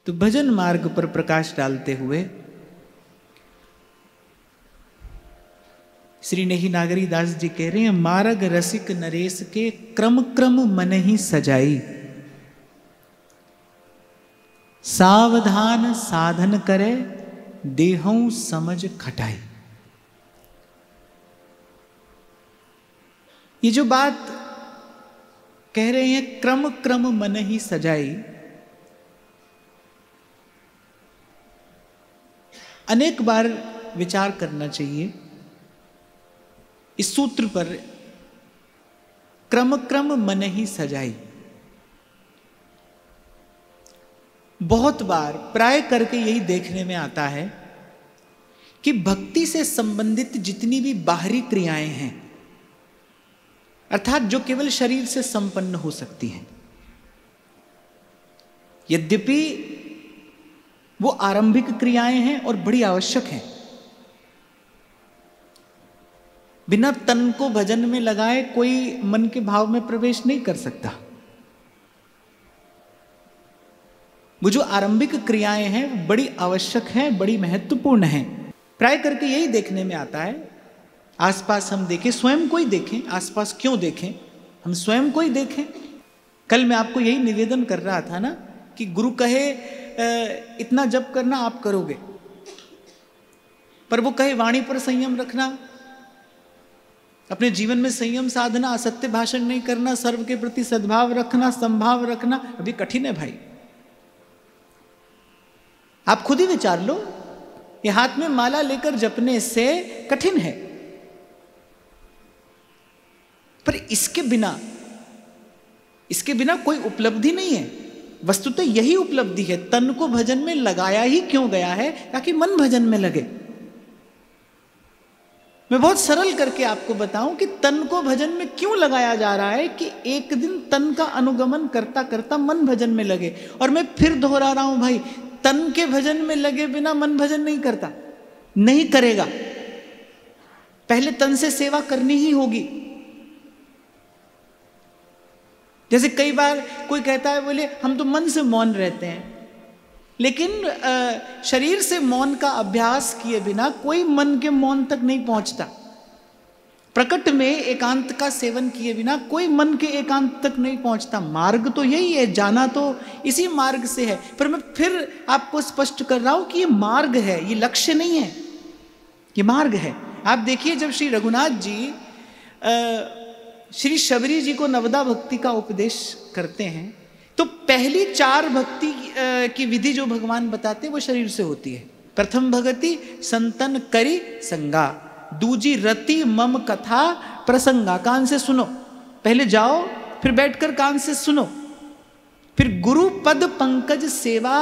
तो भजन मार्ग पर प्रकाश डालते हुए श्री नेही नागरी दास जी कह रहे हैं, मार्ग रसिक नरेश के क्रम क्रम मन ही सजाई, सावधान साधन करे देहों समझ खटाई। ये जो बात कह रहे हैं क्रम क्रम मन ही सजाई, अनेक बार विचार करना चाहिए इस सूत्र पर। क्रम क्रम मन ही सजाई, बहुत बार प्राय करके यही देखने में आता है कि भक्ति से संबंधित जितनी भी बाहरी क्रियाएं हैं, अर्थात जो केवल शरीर से संपन्न हो सकती हैं, यद्यपि वो आरंभिक क्रियाएं हैं और बड़ी आवश्यक हैं, बिना तन को भजन में लगाए कोई मन के भाव में प्रवेश नहीं कर सकता। वो जो आरंभिक क्रियाएं हैं वो बड़ी आवश्यक हैं, बड़ी महत्वपूर्ण हैं। प्राय करके यही देखने में आता है। आसपास हम देखें, स्वयं को ही देखें, आसपास क्यों देखें, हम स्वयं को ही देखें। कल मैं आपको यही निवेदन कर रहा था ना कि गुरु कहे इतना जप करना आप करोगे, पर वो कहे वाणी पर संयम रखना, अपने जीवन में संयम साधना, असत्य भाषण नहीं करना, सर्व के प्रति सद्भाव रखना, संभाव रखना, अभी कठिन है भाई। आप खुद ही विचार लो, ये हाथ में माला लेकर जपने से कठिन है, पर इसके बिना कोई उपलब्धि नहीं है। वस्तुतः यही उपलब्धि है। तन को भजन में लगाया ही क्यों गया है? ताकि मन भजन में लगे। मैं बहुत सरल करके आपको बताऊं कि तन को भजन में क्यों लगाया जा रहा है कि एक दिन तन का अनुगमन करता करता मन भजन में लगे। और मैं फिर दोहरा रहा हूं भाई, तन के भजन में लगे बिना मन भजन नहीं करता, नहीं करेगा। पहले तन से सेवा करनी ही होगी। जैसे कई बार कोई कहता है, बोले हम तो मन से मौन रहते हैं, लेकिन शरीर से मौन का अभ्यास किए बिना कोई मन के मौन तक नहीं पहुंचता। प्रकट में एकांत का सेवन किए बिना कोई मन के एकांत तक नहीं पहुंचता। मार्ग तो यही है, जाना तो इसी मार्ग से है। पर मैं फिर आपको स्पष्ट कर रहा हूं कि ये मार्ग है, ये लक्ष्य नहीं है, ये मार्ग है। आप देखिए, जब श्री रघुनाथ जी श्री शबरी जी को नवदा भक्ति का उपदेश करते हैं, तो पहली 4 भक्ति की विधि जो भगवान बताते हैं वो शरीर से होती है। प्रथम भगति संतन करी संगा, दूजी रति मम कथा प्रसंगा। कान से सुनो, पहले जाओ फिर बैठकर कान से सुनो। फिर गुरु पद पंकज सेवा,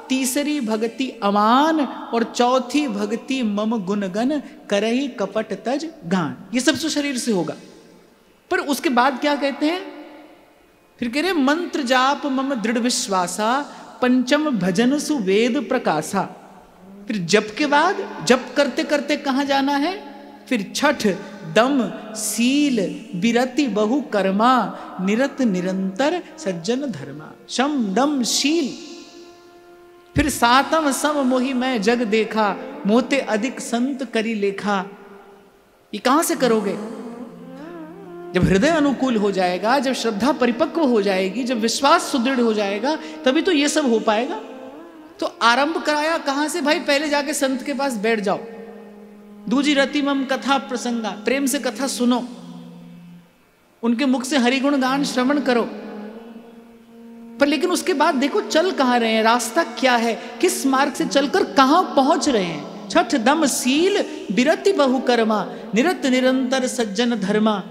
तीसरी भक्ति अमान, और चौथी भक्ति मम गुणगन करही कपट तज गान। ये सब तो शरीर से होगा। पर उसके बाद क्या कहते हैं? फिर कह रहे मंत्र जाप मम दृढ़ विश्वासा, पंचम भजन सुवेद प्रकाशा। फिर जप के बाद, जप करते करते कहाँ जाना है? फिर छठ दम सील बिरति बहु कर्मा, निरत निरंतर सज्जन धर्मा। शम दम शील। फिर सातम सम मोहि मैं जग देखा, मोते अधिक संत करी लेखा। ये कहाँ से करोगे? जब हृदय अनुकूल हो जाएगा, जब श्रद्धा परिपक्व हो जाएगी, जब विश्वास सुदृढ़ हो जाएगा, तभी तो ये सब हो पाएगा। तो आरंभ कराया कहां से भाई? पहले जाके संत के पास बैठ जाओ। दूजी रति मम कथा प्रसंगा, प्रेम से कथा सुनो, उनके मुख से हरिगुण गान श्रवण करो। पर लेकिन उसके बाद देखो चल कहां रहे हैं, रास्ता क्या है, किस मार्ग से चलकर कहां पहुंच रहे हैं। छठ दम सील बिरति बहु कर्मा, निरत निरंतर सज्जन धर्मा।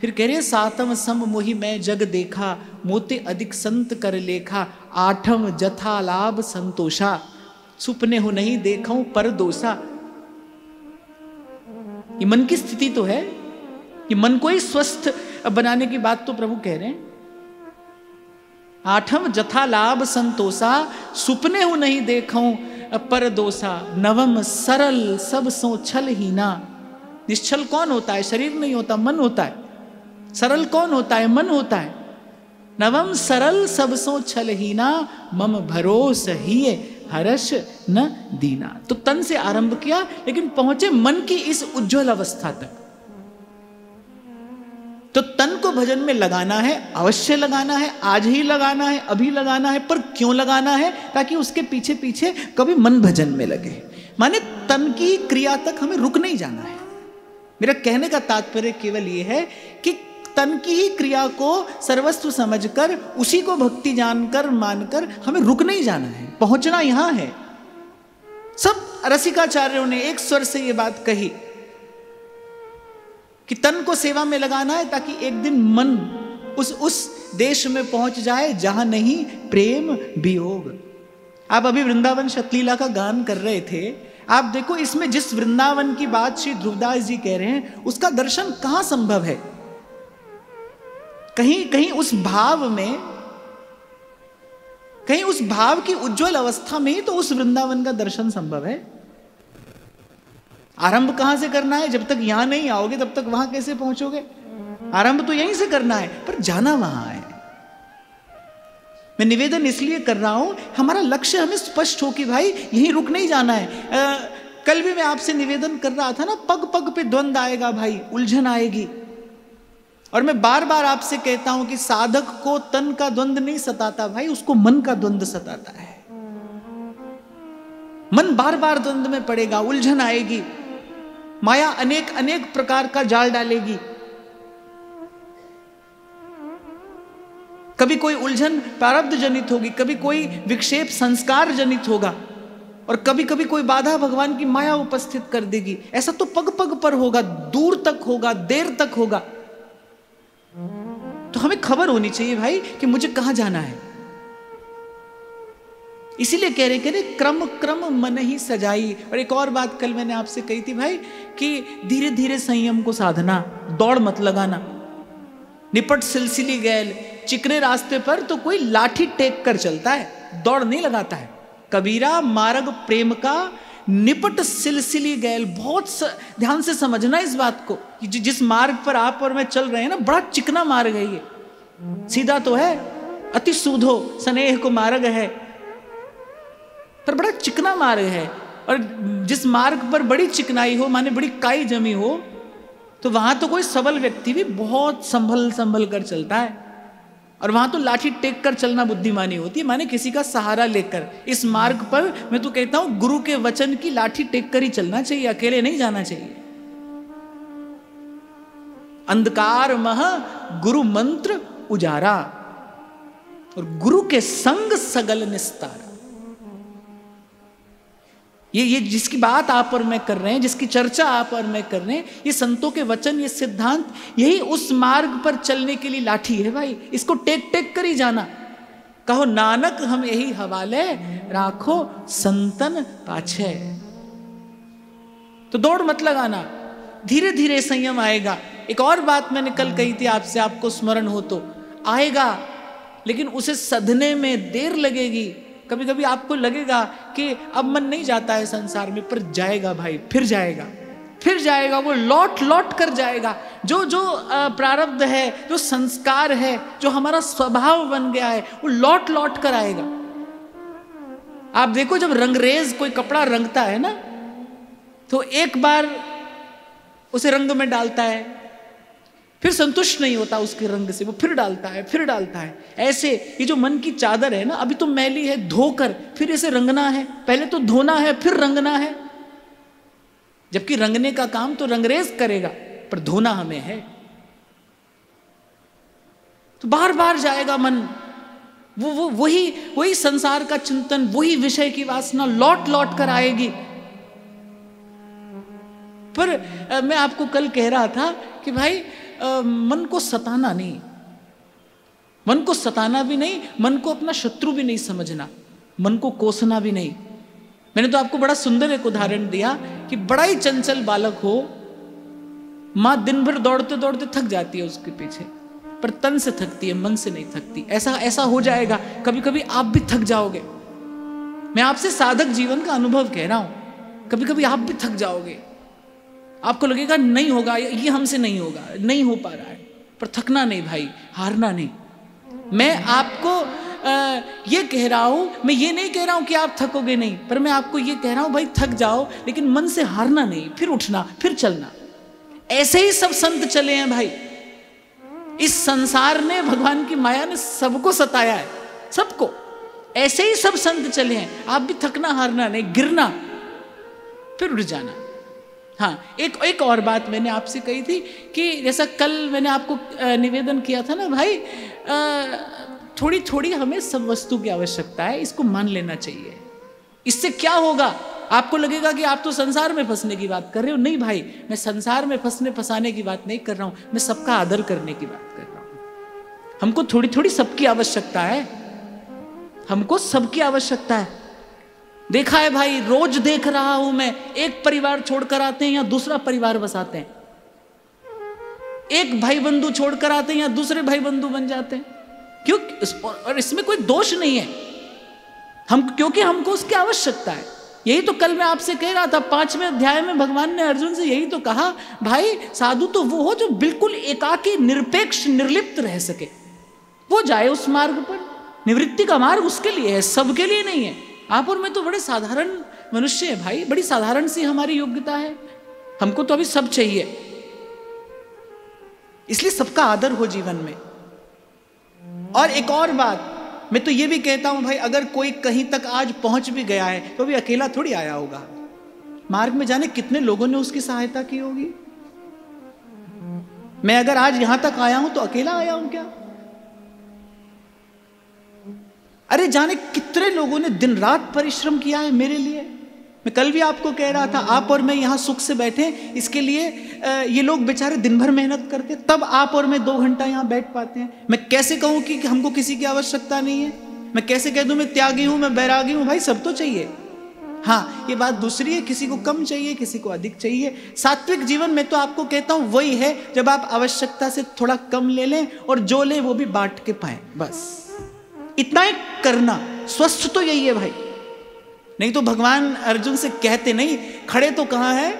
फिर कह रहे सातम सम मोहि मैं जग देखा, मोते अधिक संत कर लेखा। आठम जथा लाभ संतोषा, सुपने हो नहीं देखूं पर दोषा। ये मन की स्थिति तो है, ये मन को ही स्वस्थ बनाने की बात तो प्रभु कह रहे हैं। आठम जथा लाभ संतोषा, सुपने हो नहीं देखूं पर दोषा। नवम सरल सब सो छल हीना। निश्चल कौन होता है? शरीर नहीं होता, मन होता है। सरल कौन होता है? मन होता है। नवम सरल सबसो छलहीना, मम भरोस ही हर्ष न दीना। तो तन से आरंभ किया, लेकिन पहुंचे मन की इस उज्जवल अवस्था तक। तो तन को भजन में लगाना है, अवश्य लगाना है, आज ही लगाना है, अभी लगाना है। पर क्यों लगाना है? ताकि उसके पीछे पीछे कभी मन भजन में लगे। माने तन की क्रिया तक हमें रुक नहीं जाना है। मेरा कहने का तात्पर्य केवल ये है कि तन की ही क्रिया को सर्वस्व समझकर, उसी को भक्ति जानकर मानकर हमें रुक नहीं जाना है, पहुंचना यहां है। सब रसिकाचार्यों ने एक स्वर से ये बात कही कि तन को सेवा में लगाना है, ताकि एक दिन मन उस देश में पहुंच जाए जहां नहीं प्रेम वियोग। आप अभी वृंदावन शतलीला का गान कर रहे थे। आप देखो, इसमें जिस वृंदावन की बात श्री ध्रुवदास जी कह रहे हैं, उसका दर्शन कहां संभव है? कहीं कहीं उस भाव में, कहीं उस भाव की उज्जवल अवस्था में ही तो उस वृंदावन का दर्शन संभव है। आरंभ कहां से करना है? जब तक यहां नहीं आओगे तब तक वहां कैसे पहुंचोगे? आरंभ तो यहीं से करना है, पर जाना वहां है। मैं निवेदन इसलिए कर रहा हूं, हमारा लक्ष्य हमें स्पष्ट हो कि भाई यहीं रुक नहीं जाना है। कल भी मैं आपसे निवेदन कर रहा था ना, पग पग पे द्वंद आएगा भाई, उलझन आएगी। और मैं बार बार आपसे कहता हूं कि साधक को तन का द्वंद नहीं सताता भाई, उसको मन का द्वंद सताता है। मन बार बार द्वंद में पड़ेगा, उलझन आएगी, माया अनेक अनेक प्रकार का जाल डालेगी। कभी कोई उलझन प्रारब्ध जनित होगी, कभी कोई विक्षेप संस्कार जनित होगा, और कभी कभी कोई बाधा भगवान की माया उपस्थित कर देगी। ऐसा तो पग पग पर होगा, दूर तक होगा, देर तक होगा। तो हमें खबर होनी चाहिए भाई कि मुझे कहां जाना है। इसीलिए कह रहे क्रम क्रम मन ही सजाई। और एक और बात कल मैंने आपसे कही थी भाई, कि धीरे धीरे संयम को साधना, दौड़ मत लगाना। निपट सिलसिली गैल, चिकने रास्ते पर तो कोई लाठी टेक कर चलता है, दौड़ नहीं लगाता है। कबीरा मार्ग प्रेम का, निपट सिलसिली गैल। बहुत ध्यान से समझना इस बात को, जिस मार्ग पर आप और मैं चल रहे हैं ना, बड़ा चिकना मार्ग है ये। सीधा तो है, अति सूधो स्नेह को मार्ग है, पर बड़ा चिकना मार्ग है। और जिस मार्ग पर बड़ी चिकनाई हो, माने बड़ी काई जमी हो, तो वहां तो कोई सबल व्यक्ति भी बहुत संभल संभल कर चलता है। और वहां तो लाठी टेक कर चलना बुद्धिमानी होती है, माने किसी का सहारा लेकर। इस मार्ग पर मैं तो कहता हूं, गुरु के वचन की लाठी टेक कर ही चलना चाहिए, अकेले नहीं जाना चाहिए। अंधकार मह गुरु मंत्र उजारा, और गुरु के संग सगल निस्तारा। ये जिसकी बात आप और मैं कर रहे हैं, जिसकी चर्चा आप और मैं कर रहे हैं, ये संतों के वचन, ये सिद्धांत, यही उस मार्ग पर चलने के लिए लाठी है भाई। इसको टेक टेक कर ही जाना। कहो नानक हम यही हवाले, राखो संतन पाछे। तो दौड़ मत लगाना, धीरे धीरे संयम आएगा। एक और बात मैंने कल कही थी आपसे, आपको स्मरण हो तो, आएगा लेकिन उसे सधने में देर लगेगी। कभी कभी आपको लगेगा कि अब मन नहीं जाता है संसार में, पर जाएगा भाई, फिर जाएगा, फिर जाएगा। वो लौट लौट कर जाएगा। जो जो प्रारब्ध है, जो संस्कार है, जो हमारा स्वभाव बन गया है, वो लौट लौट कर आएगा। आप देखो, जब रंगरेज कोई कपड़ा रंगता है ना, तो एक बार उसे रंग में डालता है, फिर संतुष्ट नहीं होता उसके रंग से, वो फिर डालता है, फिर डालता है। ऐसे ये जो मन की चादर है ना, अभी तो मैली है, धोकर फिर इसे रंगना है। पहले तो धोना है, फिर रंगना है। जबकि रंगने का काम तो रंगरेज करेगा, पर धोना हमें है। तो बार बार जाएगा मन, वो वही संसार का चिंतन, वही विषय की वासना लौट लौट कर आएगी। पर मैं आपको कल कह रहा था कि भाई मन को सताना नहीं, मन को सताना भी नहीं, मन को अपना शत्रु भी नहीं समझना, मन को कोसना भी नहीं। मैंने तो आपको बड़ा सुंदर एक उदाहरण दिया कि बड़ा ही चंचल बालक हो, माँ दिन भर दौड़ते दौड़ते थक जाती है उसके पीछे, पर तन से थकती है, मन से नहीं थकती। ऐसा हो जाएगा, कभी कभी आप भी थक जाओगे। मैं आपसे साधक जीवन का अनुभव कह रहा हूं, कभी कभी आप भी थक जाओगे। आपको लगेगा नहीं होगा, ये हमसे नहीं होगा, नहीं हो पा रहा है, पर थकना नहीं भाई, हारना नहीं। मैं आपको ये कह रहा हूं, मैं ये नहीं कह रहा हूं कि आप थकोगे नहीं, पर मैं आपको ये कह रहा हूं भाई थक जाओ लेकिन मन से हारना नहीं, फिर उठना, फिर चलना। ऐसे ही सब संत चले हैं भाई। इस संसार ने, भगवान की माया ने सबको सताया है, सबको। ऐसे ही सब संत चले हैं। आप भी थकना हारना नहीं, गिरना फिर उठ जाना। हाँ, एक और बात मैंने आपसे कही थी कि जैसा कल मैंने आपको निवेदन किया था ना भाई, थोड़ी थोड़ी हमें सब वस्तु की आवश्यकता है, इसको मान लेना चाहिए। इससे क्या होगा? आपको लगेगा कि आप तो संसार में फंसने की बात कर रहे हो। नहीं भाई, मैं संसार में फंसाने की बात नहीं कर रहा हूं, मैं सबका आदर करने की बात कर रहा हूं। हमको थोड़ी थोड़ी सबकी आवश्यकता है, हमको सबकी आवश्यकता है। देखा है भाई, रोज देख रहा हूं मैं, एक परिवार छोड़कर आते हैं या दूसरा परिवार बसाते हैं, एक भाई बंधु छोड़कर आते हैं या दूसरे भाई बंधु बन जाते हैं। क्यों? और इसमें कोई दोष नहीं है, क्योंकि हमको उसकी आवश्यकता है। यही तो कल मैं आपसे कह रहा था, 5वें अध्याय में भगवान ने अर्जुन से यही तो कहा, भाई साधु तो वो हो जो बिल्कुल एकाकी, निरपेक्ष, निर्लिप्त रह सके, वो जाए उस मार्ग पर। निवृत्ति का मार्ग उसके लिए है, सबके लिए नहीं है। आप और मैं तो बड़े साधारण मनुष्य है भाई, बड़ी साधारण सी हमारी योग्यता है, हमको तो अभी सब चाहिए। इसलिए सबका आदर हो जीवन में। और एक और बात मैं तो ये भी कहता हूं भाई, अगर कोई कहीं तक आज पहुंच भी गया है तो भी अकेला थोड़ी आया होगा। मार्ग में जाने कितने लोगों ने उसकी सहायता की होगी। मैं अगर आज यहां तक आया हूं तो अकेला आया हूं क्या? अरे जाने कितने लोगों ने दिन रात परिश्रम किया है मेरे लिए। मैं कल भी आपको कह रहा था, आप और मैं यहां सुख से बैठे इसके लिए ये लोग बेचारे दिन भर मेहनत करते, तब आप और मैं 2 घंटा यहां बैठ पाते हैं। मैं कैसे कहूं कि हमको किसी की आवश्यकता नहीं है? मैं कैसे कह दूं मैं त्यागी हूं, मैं बैरागी हूं? भाई सब तो चाहिए। हाँ, ये बात दूसरी है, किसी को कम चाहिए, किसी को अधिक चाहिए। सात्विक जीवन में तो आपको कहता हूं वही है जब आप आवश्यकता से थोड़ा कम ले लें और जो लें वो भी बांट के पाएं, बस इतना ही करना। स्वस्थ तो यही है भाई। नहीं तो भगवान अर्जुन से कहते नहीं, खड़े तो कहां है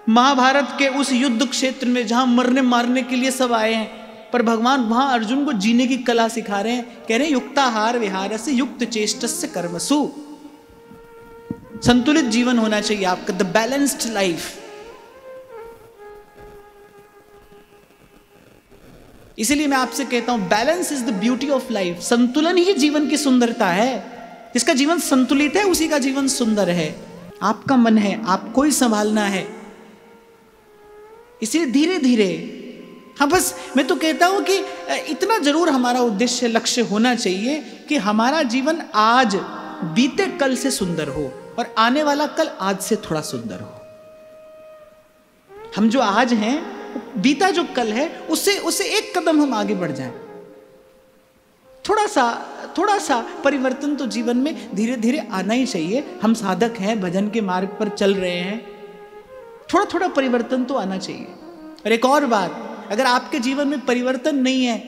महाभारत के उस युद्ध क्षेत्र में जहां मरने मारने के लिए सब आए हैं, पर भगवान वहां अर्जुन को जीने की कला सिखा रहे हैं। कह रहे हैं युक्ताहार विहारस्य युक्त चेष्टस्य कर्मसु। संतुलित जीवन होना चाहिए आपका, द बैलेंस्ड लाइफ। इसीलिए मैं आपसे कहता हूं balance is the beauty of life. संतुलन ही जीवन की सुंदरता है। जिसका जीवन संतुलित है उसी का जीवन सुंदर है। आपका मन है, आपको ही संभालना है। इसलिए धीरे धीरे, हाँ बस मैं तो कहता हूं कि इतना जरूर हमारा उद्देश्य, लक्ष्य होना चाहिए कि हमारा जीवन आज बीते कल से सुंदर हो और आने वाला कल आज से थोड़ा सुंदर हो। हम जो आज हैं, बीता जो कल है उससे एक कदम हम आगे बढ़ जाएं। थोड़ा सा परिवर्तन तो जीवन में धीरे धीरे आना ही चाहिए। हम साधक हैं, भजन के मार्ग पर चल रहे हैं, थोड़ा थोड़ा परिवर्तन तो आना चाहिए। और एक और बात, अगर आपके जीवन में परिवर्तन नहीं है,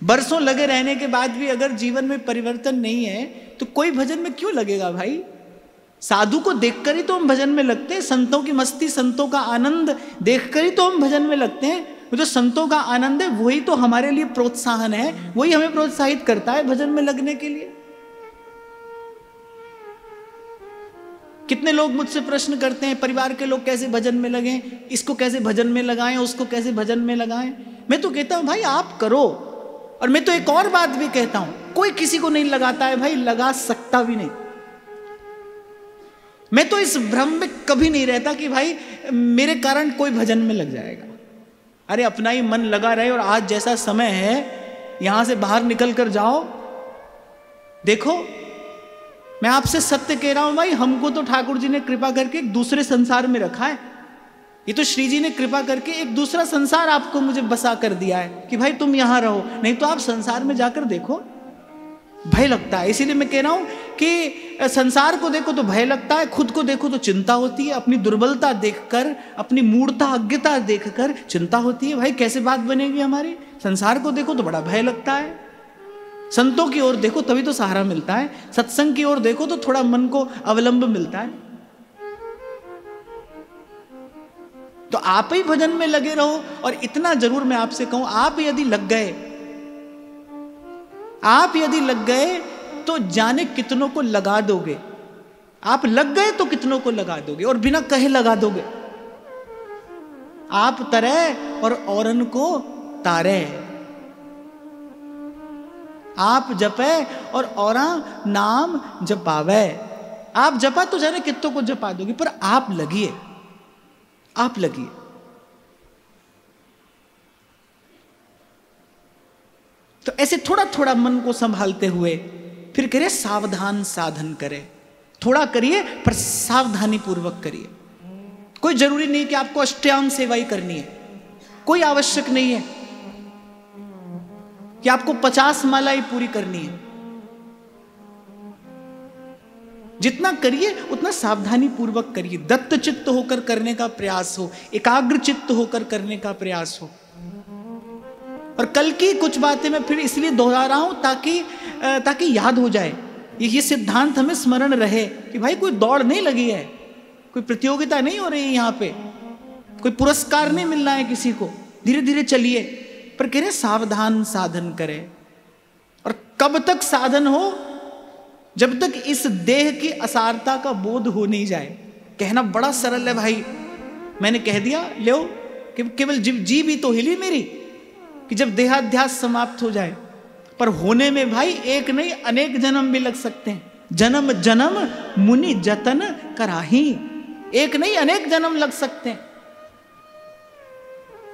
बरसों लगे रहने के बाद भी अगर जीवन में परिवर्तन नहीं है, तो कोई भजन में क्यों लगेगा भाई? साधु को देखकर ही तो हम भजन में लगते हैं। संतों की मस्ती, संतों का आनंद देखकर ही तो हम भजन में लगते हैं। जो संतों का आनंद है वही तो हमारे लिए प्रोत्साहन है, वही हमें प्रोत्साहित करता है भजन में लगने के लिए। कितने लोग मुझसे प्रश्न करते हैं, परिवार के लोग कैसे भजन में लगें, इसको कैसे भजन में लगाएं, उसको कैसे भजन में लगाएं। मैं तो कहता हूं भाई आप करो। और मैं तो एक और बात भी कहता हूं, कोई किसी को नहीं लगाता है भाई, लगा सकता भी नहीं। मैं तो इस भ्रम में कभी नहीं रहता कि भाई मेरे कारण कोई भजन में लग जाएगा। अरे अपना ही मन लगा रहे। और आज जैसा समय है, यहां से बाहर निकल कर जाओ, देखो मैं आपसे सत्य कह रहा हूं भाई, हमको तो ठाकुर जी ने कृपा करके एक दूसरे संसार में रखा है। ये तो श्री जी ने कृपा करके एक दूसरा संसार आपको मुझे बसा कर दिया है कि भाई तुम यहां रहो, नहीं तो आप संसार में जाकर देखो, भय लगता है। इसीलिए मैं कह रहा हूं कि संसार को देखो तो भय लगता है, खुद को देखो तो चिंता होती है। अपनी दुर्बलता देखकर, अपनी मूढ़ता, अज्ञता देखकर चिंता होती है। भाई कैसे बात बनेगी हमारी? संसार को देखो तो बड़ा भय लगता है, संतों की ओर देखो तभी तो सहारा मिलता है, सत्संग की ओर देखो तो थोड़ा मन को अवलंब मिलता है। तो आप ही भजन में लगे रहो। और इतना जरूर मैं आपसे कहूं, आप यदि लग गए आप यदि लग गए तो जाने कितनों को लगा दोगे। आप लग गए तो कितनों को लगा दोगे, और बिना कहे लगा दोगे। आप तरे और औरन को तारे, आप जपे और औरा नाम जपावे। आप जपा तो जाने कितनों को जपा दोगे, पर आप लगिए, आप लगिए। तो ऐसे थोड़ा थोड़ा मन को संभालते हुए फिर करिए सावधान साधन करें। थोड़ा करिए पर सावधानी पूर्वक करिए। कोई जरूरी नहीं कि आपको अष्टांग सेवा ही करनी है, कोई आवश्यक नहीं है कि आपको 50 माला ही पूरी करनी है। जितना करिए उतना सावधानी पूर्वक करिए, दत्त चित्त होकर करने का प्रयास हो, एकाग्र चित्त होकर करने का प्रयास हो। और कल की कुछ बातें मैं फिर इसलिए दोहरा रहा हूं ताकि याद हो जाए, ये सिद्धांत हमें स्मरण रहे कि भाई कोई दौड़ नहीं लगी है, कोई प्रतियोगिता नहीं हो रही है, यहां पे कोई पुरस्कार नहीं मिलना है किसी को। धीरे धीरे चलिए, पर कह रहे सावधान साधन करें। और कब तक साधन हो? जब तक इस देह की असारता का बोध हो नहीं जाए। कहना बड़ा सरल है भाई, मैंने कह दिया लो कि केवल जी भी तो हिली मेरी कि जब देहाध्यास समाप्त हो जाए। पर होने में भाई एक नहीं अनेक जन्म भी लग सकते हैं। जन्म जन्म मुनि जतन कराही, एक नहीं अनेक जन्म लग सकते हैं।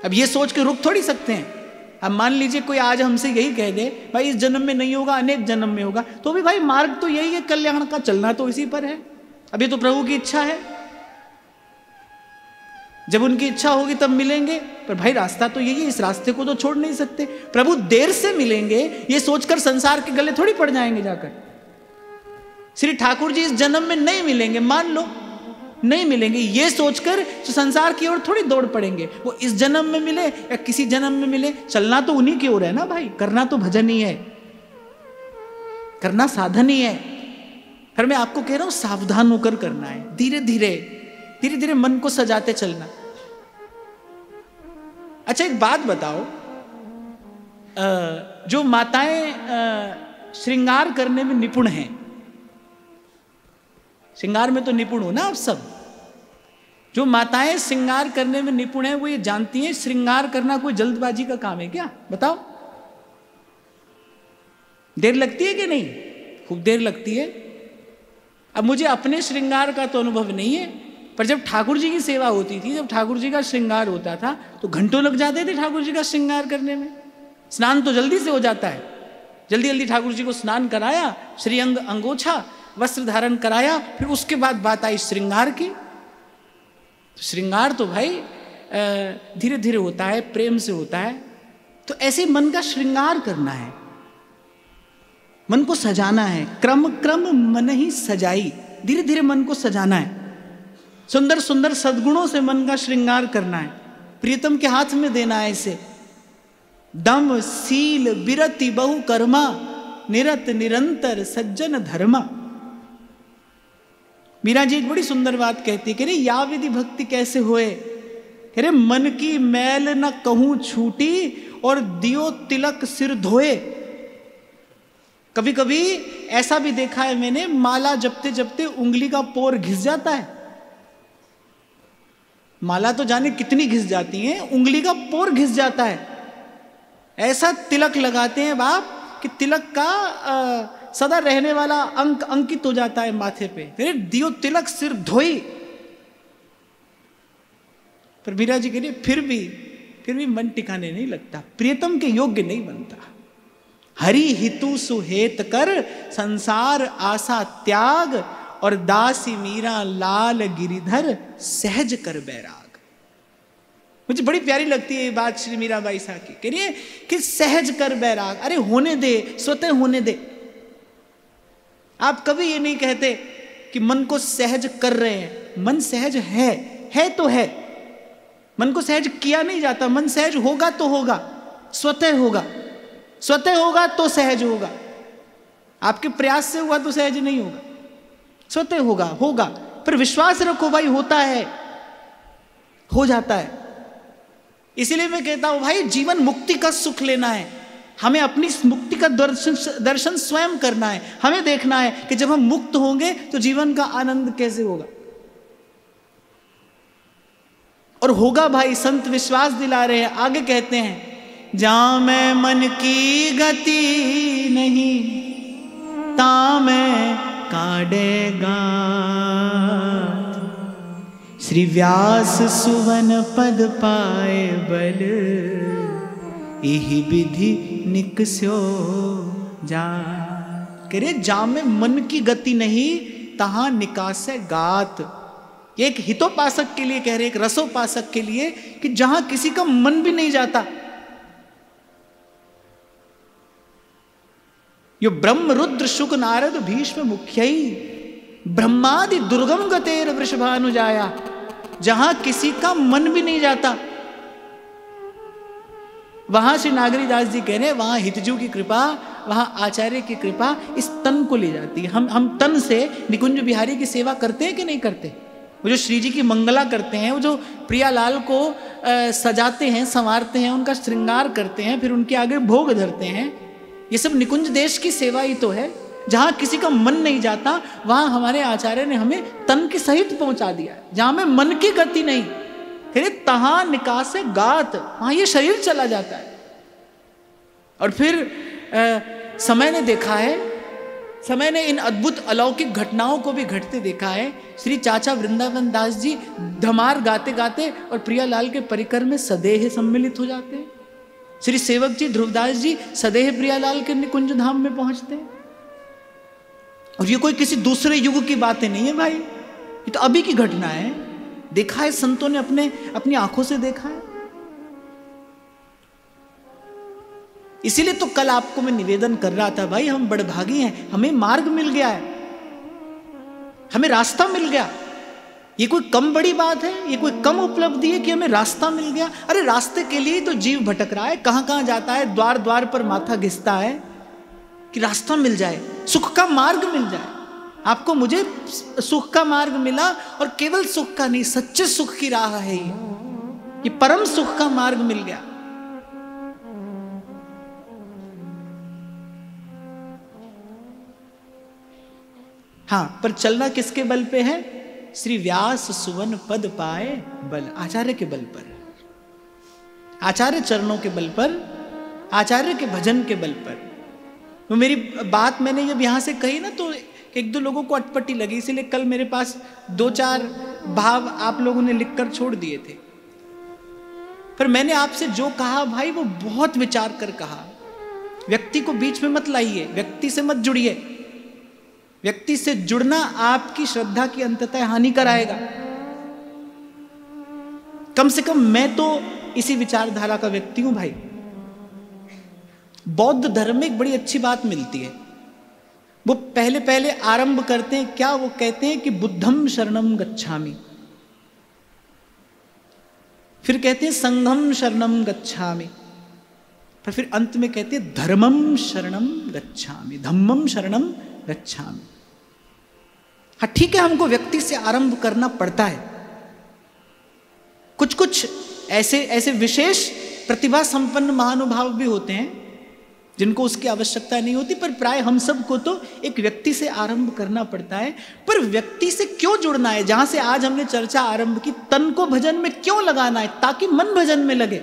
अब ये सोच के रुक थोड़ी सकते हैं। अब मान लीजिए कोई आज हमसे यही कह दे भाई इस जन्म में नहीं होगा, अनेक जन्म में होगा, तो भी भाई मार्ग तो यही है कल्याण का, चलना तो इसी पर है। अब ये तो प्रभु की इच्छा है, जब उनकी इच्छा होगी तब मिलेंगे। पर भाई रास्ता तो यही है, इस रास्ते को तो छोड़ नहीं सकते। प्रभु देर से मिलेंगे ये सोचकर संसार के गले थोड़ी पड़ जाएंगे जाकर। श्री ठाकुर जी इस जन्म में नहीं मिलेंगे, मान लो नहीं मिलेंगे, ये सोचकर तो संसार की ओर थोड़ी दौड़ पड़ेंगे। वो इस जन्म में मिले या किसी जन्म में मिले, चलना तो उन्हीं की ओर है ना भाई। करना तो भजन ही है, करना साधन ही है। फिर मैं आपको कह रहा हूं सावधान होकर करना है, धीरे धीरे धीरे धीरे मन को सजाते चलना। अच्छा एक बात बताओ, जो माताएं श्रृंगार करने में निपुण हैं, श्रृंगार में तो निपुण हो ना आप सब, जो माताएं श्रृंगार करने में निपुण हैं वो ये जानती हैं श्रृंगार करना कोई जल्दबाजी का काम है क्या? बताओ, देर लगती है कि नहीं? खूब देर लगती है। अब मुझे अपने श्रृंगार का तो अनुभव नहीं है, पर जब ठाकुर जी की सेवा होती थी, जब ठाकुर जी का श्रृंगार होता था तो घंटों लग जाते थे ठाकुर जी का श्रृंगार करने में। स्नान तो जल्दी से हो जाता है, जल्दी जल्दी ठाकुर जी को स्नान कराया, श्रीअंग अंगोछा वस्त्र धारण कराया, फिर उसके बाद बात आई श्रृंगार की। तो श्रृंगार तो भाई धीरे धीरे होता है, प्रेम से होता है। तो ऐसे मन का श्रृंगार करना है, मन को सजाना है। क्रम क्रम मन ही सजाई, धीरे धीरे मन को सजाना है। सुंदर सुंदर सद्गुणों से मन का श्रृंगार करना है, प्रियतम के हाथ में देना है इसे। दम सील बिरति बहु कर्मा, निरत निरंतर सज्जन धर्मा। मीरा जी एक बड़ी सुंदर बात कहती है कि रे या विधि भक्ति कैसे होए, कह रहे मन की मैल न कहूं छूटी और दियो तिलक सिर धोए। कभी कभी ऐसा भी देखा है मैंने, माला जपते जपते उंगली का पोर घिस जाता है। माला तो जाने कितनी घिस जाती है, उंगली का पोर घिस जाता है। ऐसा तिलक लगाते हैं बाप कि तिलक का सदा रहने वाला अंक अंकित हो जाता है माथे पे। फिर दियो तिलक सिर धोई। पर मीरा जी कह रही फिर भी मन टिकाने नहीं लगता, प्रियतम के योग्य नहीं बनता। हरि हितु सुहेत कर संसार आशा त्याग, और दासी मीरा लाल गिरिधर सहज कर बैराग। मुझे बड़ी प्यारी लगती है ये बात श्री मीराबाई साहब की। कह रही है कि सहज कर बैराग, अरे होने दे, स्वतः होने दे। आप कभी ये नहीं कहते कि मन को सहज कर रहे हैं, मन सहज है तो है। मन को सहज किया नहीं जाता, मन सहज होगा तो होगा, स्वतः होगा, स्वतः होगा तो सहज होगा। आपके प्रयास से हुआ तो सहज नहीं होगा, स्वतः होगा। पर विश्वास रखो भाई, होता है, हो जाता है। इसीलिए मैं कहता हूं भाई जीवन मुक्ति का सुख लेना है, हमें अपनी मुक्ति का दर्शन स्वयं करना है। हमें देखना है कि जब हम मुक्त होंगे तो जीवन का आनंद कैसे होगा। और होगा भाई, संत विश्वास दिला रहे हैं। आगे कहते हैं, जहां मैं मन की गति नहीं ता मैं काटेगा। श्री व्यास सुवन पद पाए बल यही विधि निकस्यो जा। कह रहे जहां में मन की गति नहीं तहां निकास है गात। ये एक हितोपासक के लिए कह रहे, एक रसोपासक के लिए, कि जहां किसी का मन भी नहीं जाता। यो ब्रह्म रुद्र शुक नारद भीष्म मुख्यई ब्रह्मादि दुर्गम गतेर वृषभानुजाया। जहां किसी का मन भी नहीं जाता, वहां श्री नागरीदास जी कह रहे हैं, वहां हितजू की कृपा, वहां आचार्य की कृपा इस तन को ले जाती है। हम तन से निकुंज बिहारी की सेवा करते हैं कि नहीं करते? वो जो श्री जी की मंगला करते हैं, वो जो प्रियालाल को सजाते हैं, संवारते हैं, उनका श्रृंगार करते हैं, फिर उनके आगे भोग धरते हैं, ये सब निकुंज देश की सेवा ही तो है। जहां किसी का मन नहीं जाता वहां हमारे आचार्य ने हमें तन के सहित पहुंचा दिया। जहां में मन की गति नहीं, फिर तहां निकास है गात, वहां ये शरीर चला जाता है। और फिर समय ने देखा है, समय ने इन अद्भुत अलौकिक घटनाओं को भी घटते देखा है। श्री चाचा वृंदावन दास जी धमार गाते गाते और प्रियालाल के परिकर में सदेह सम्मिलित हो जाते हैं। श्री सेवक जी ध्रुवदास जी सदेह प्रियालाल के निकुंज धाम में पहुंचते हैं। और ये कोई किसी दूसरे युग की बातें नहीं है भाई, ये तो अभी की घटना है। देखा है संतों ने, अपनी आंखों से देखा है। इसीलिए तो कल आपको मैं निवेदन कर रहा था, भाई हम बड़भागी हैं, हमें मार्ग मिल गया है, हमें रास्ता मिल गया। ये कोई कम बड़ी बात है, ये कोई कम उपलब्धि है कि हमें रास्ता मिल गया। अरे रास्ते के लिए तो जीव भटक रहा है, कहां कहां जाता है, द्वार द्वार पर माथा घिसता है कि रास्ता मिल जाए, सुख का मार्ग मिल जाए। आपको मुझे सुख का मार्ग मिला, और केवल सुख का नहीं, सच्चे सुख की राह है ये परम सुख का मार्ग मिल गया। हाँ, पर चलना किसके बल पे है? श्री व्यास सुवन पद पाए बल, आचार्य के बल पर, आचार्य चरणों के बल पर, आचार्य के भजन के बल पर। तो मेरी बात मैंने जब यहां से कही ना, तो एक दो लोगों को अटपटी लगी, इसलिए कल मेरे पास 2-4 भाव आप लोगों ने लिखकर छोड़ दिए थे। पर मैंने आपसे जो कहा भाई, वो बहुत विचार कर कहा। व्यक्ति को बीच में मत लाइए, व्यक्ति से मत जुड़िए। व्यक्ति से जुड़ना आपकी श्रद्धा की अंततः हानि कराएगा। कम से कम मैं तो इसी विचारधारा का व्यक्ति हूं भाई। बौद्ध धर्म में एक बड़ी अच्छी बात मिलती है। वो पहले आरंभ करते हैं क्या? वो कहते हैं कि बुद्धम शरणम गच्छामि, फिर कहते हैं संघम शरणम गच्छामि, फिर अंत में कहते हैं धर्मम शरणम गच्छामि, धम्मम शरणम गच्छामि। हाँ ठीक है, हमको व्यक्ति से आरंभ करना पड़ता है। कुछ ऐसे विशेष प्रतिभा संपन्न महानुभाव भी होते हैं जिनको उसकी आवश्यकता नहीं होती, पर प्राय हम सबको तो एक व्यक्ति से आरंभ करना पड़ता है। पर व्यक्ति से क्यों जुड़ना है? जहां से आज हमने चर्चा आरंभ की, तन को भजन में क्यों लगाना है? ताकि मन भजन में लगे।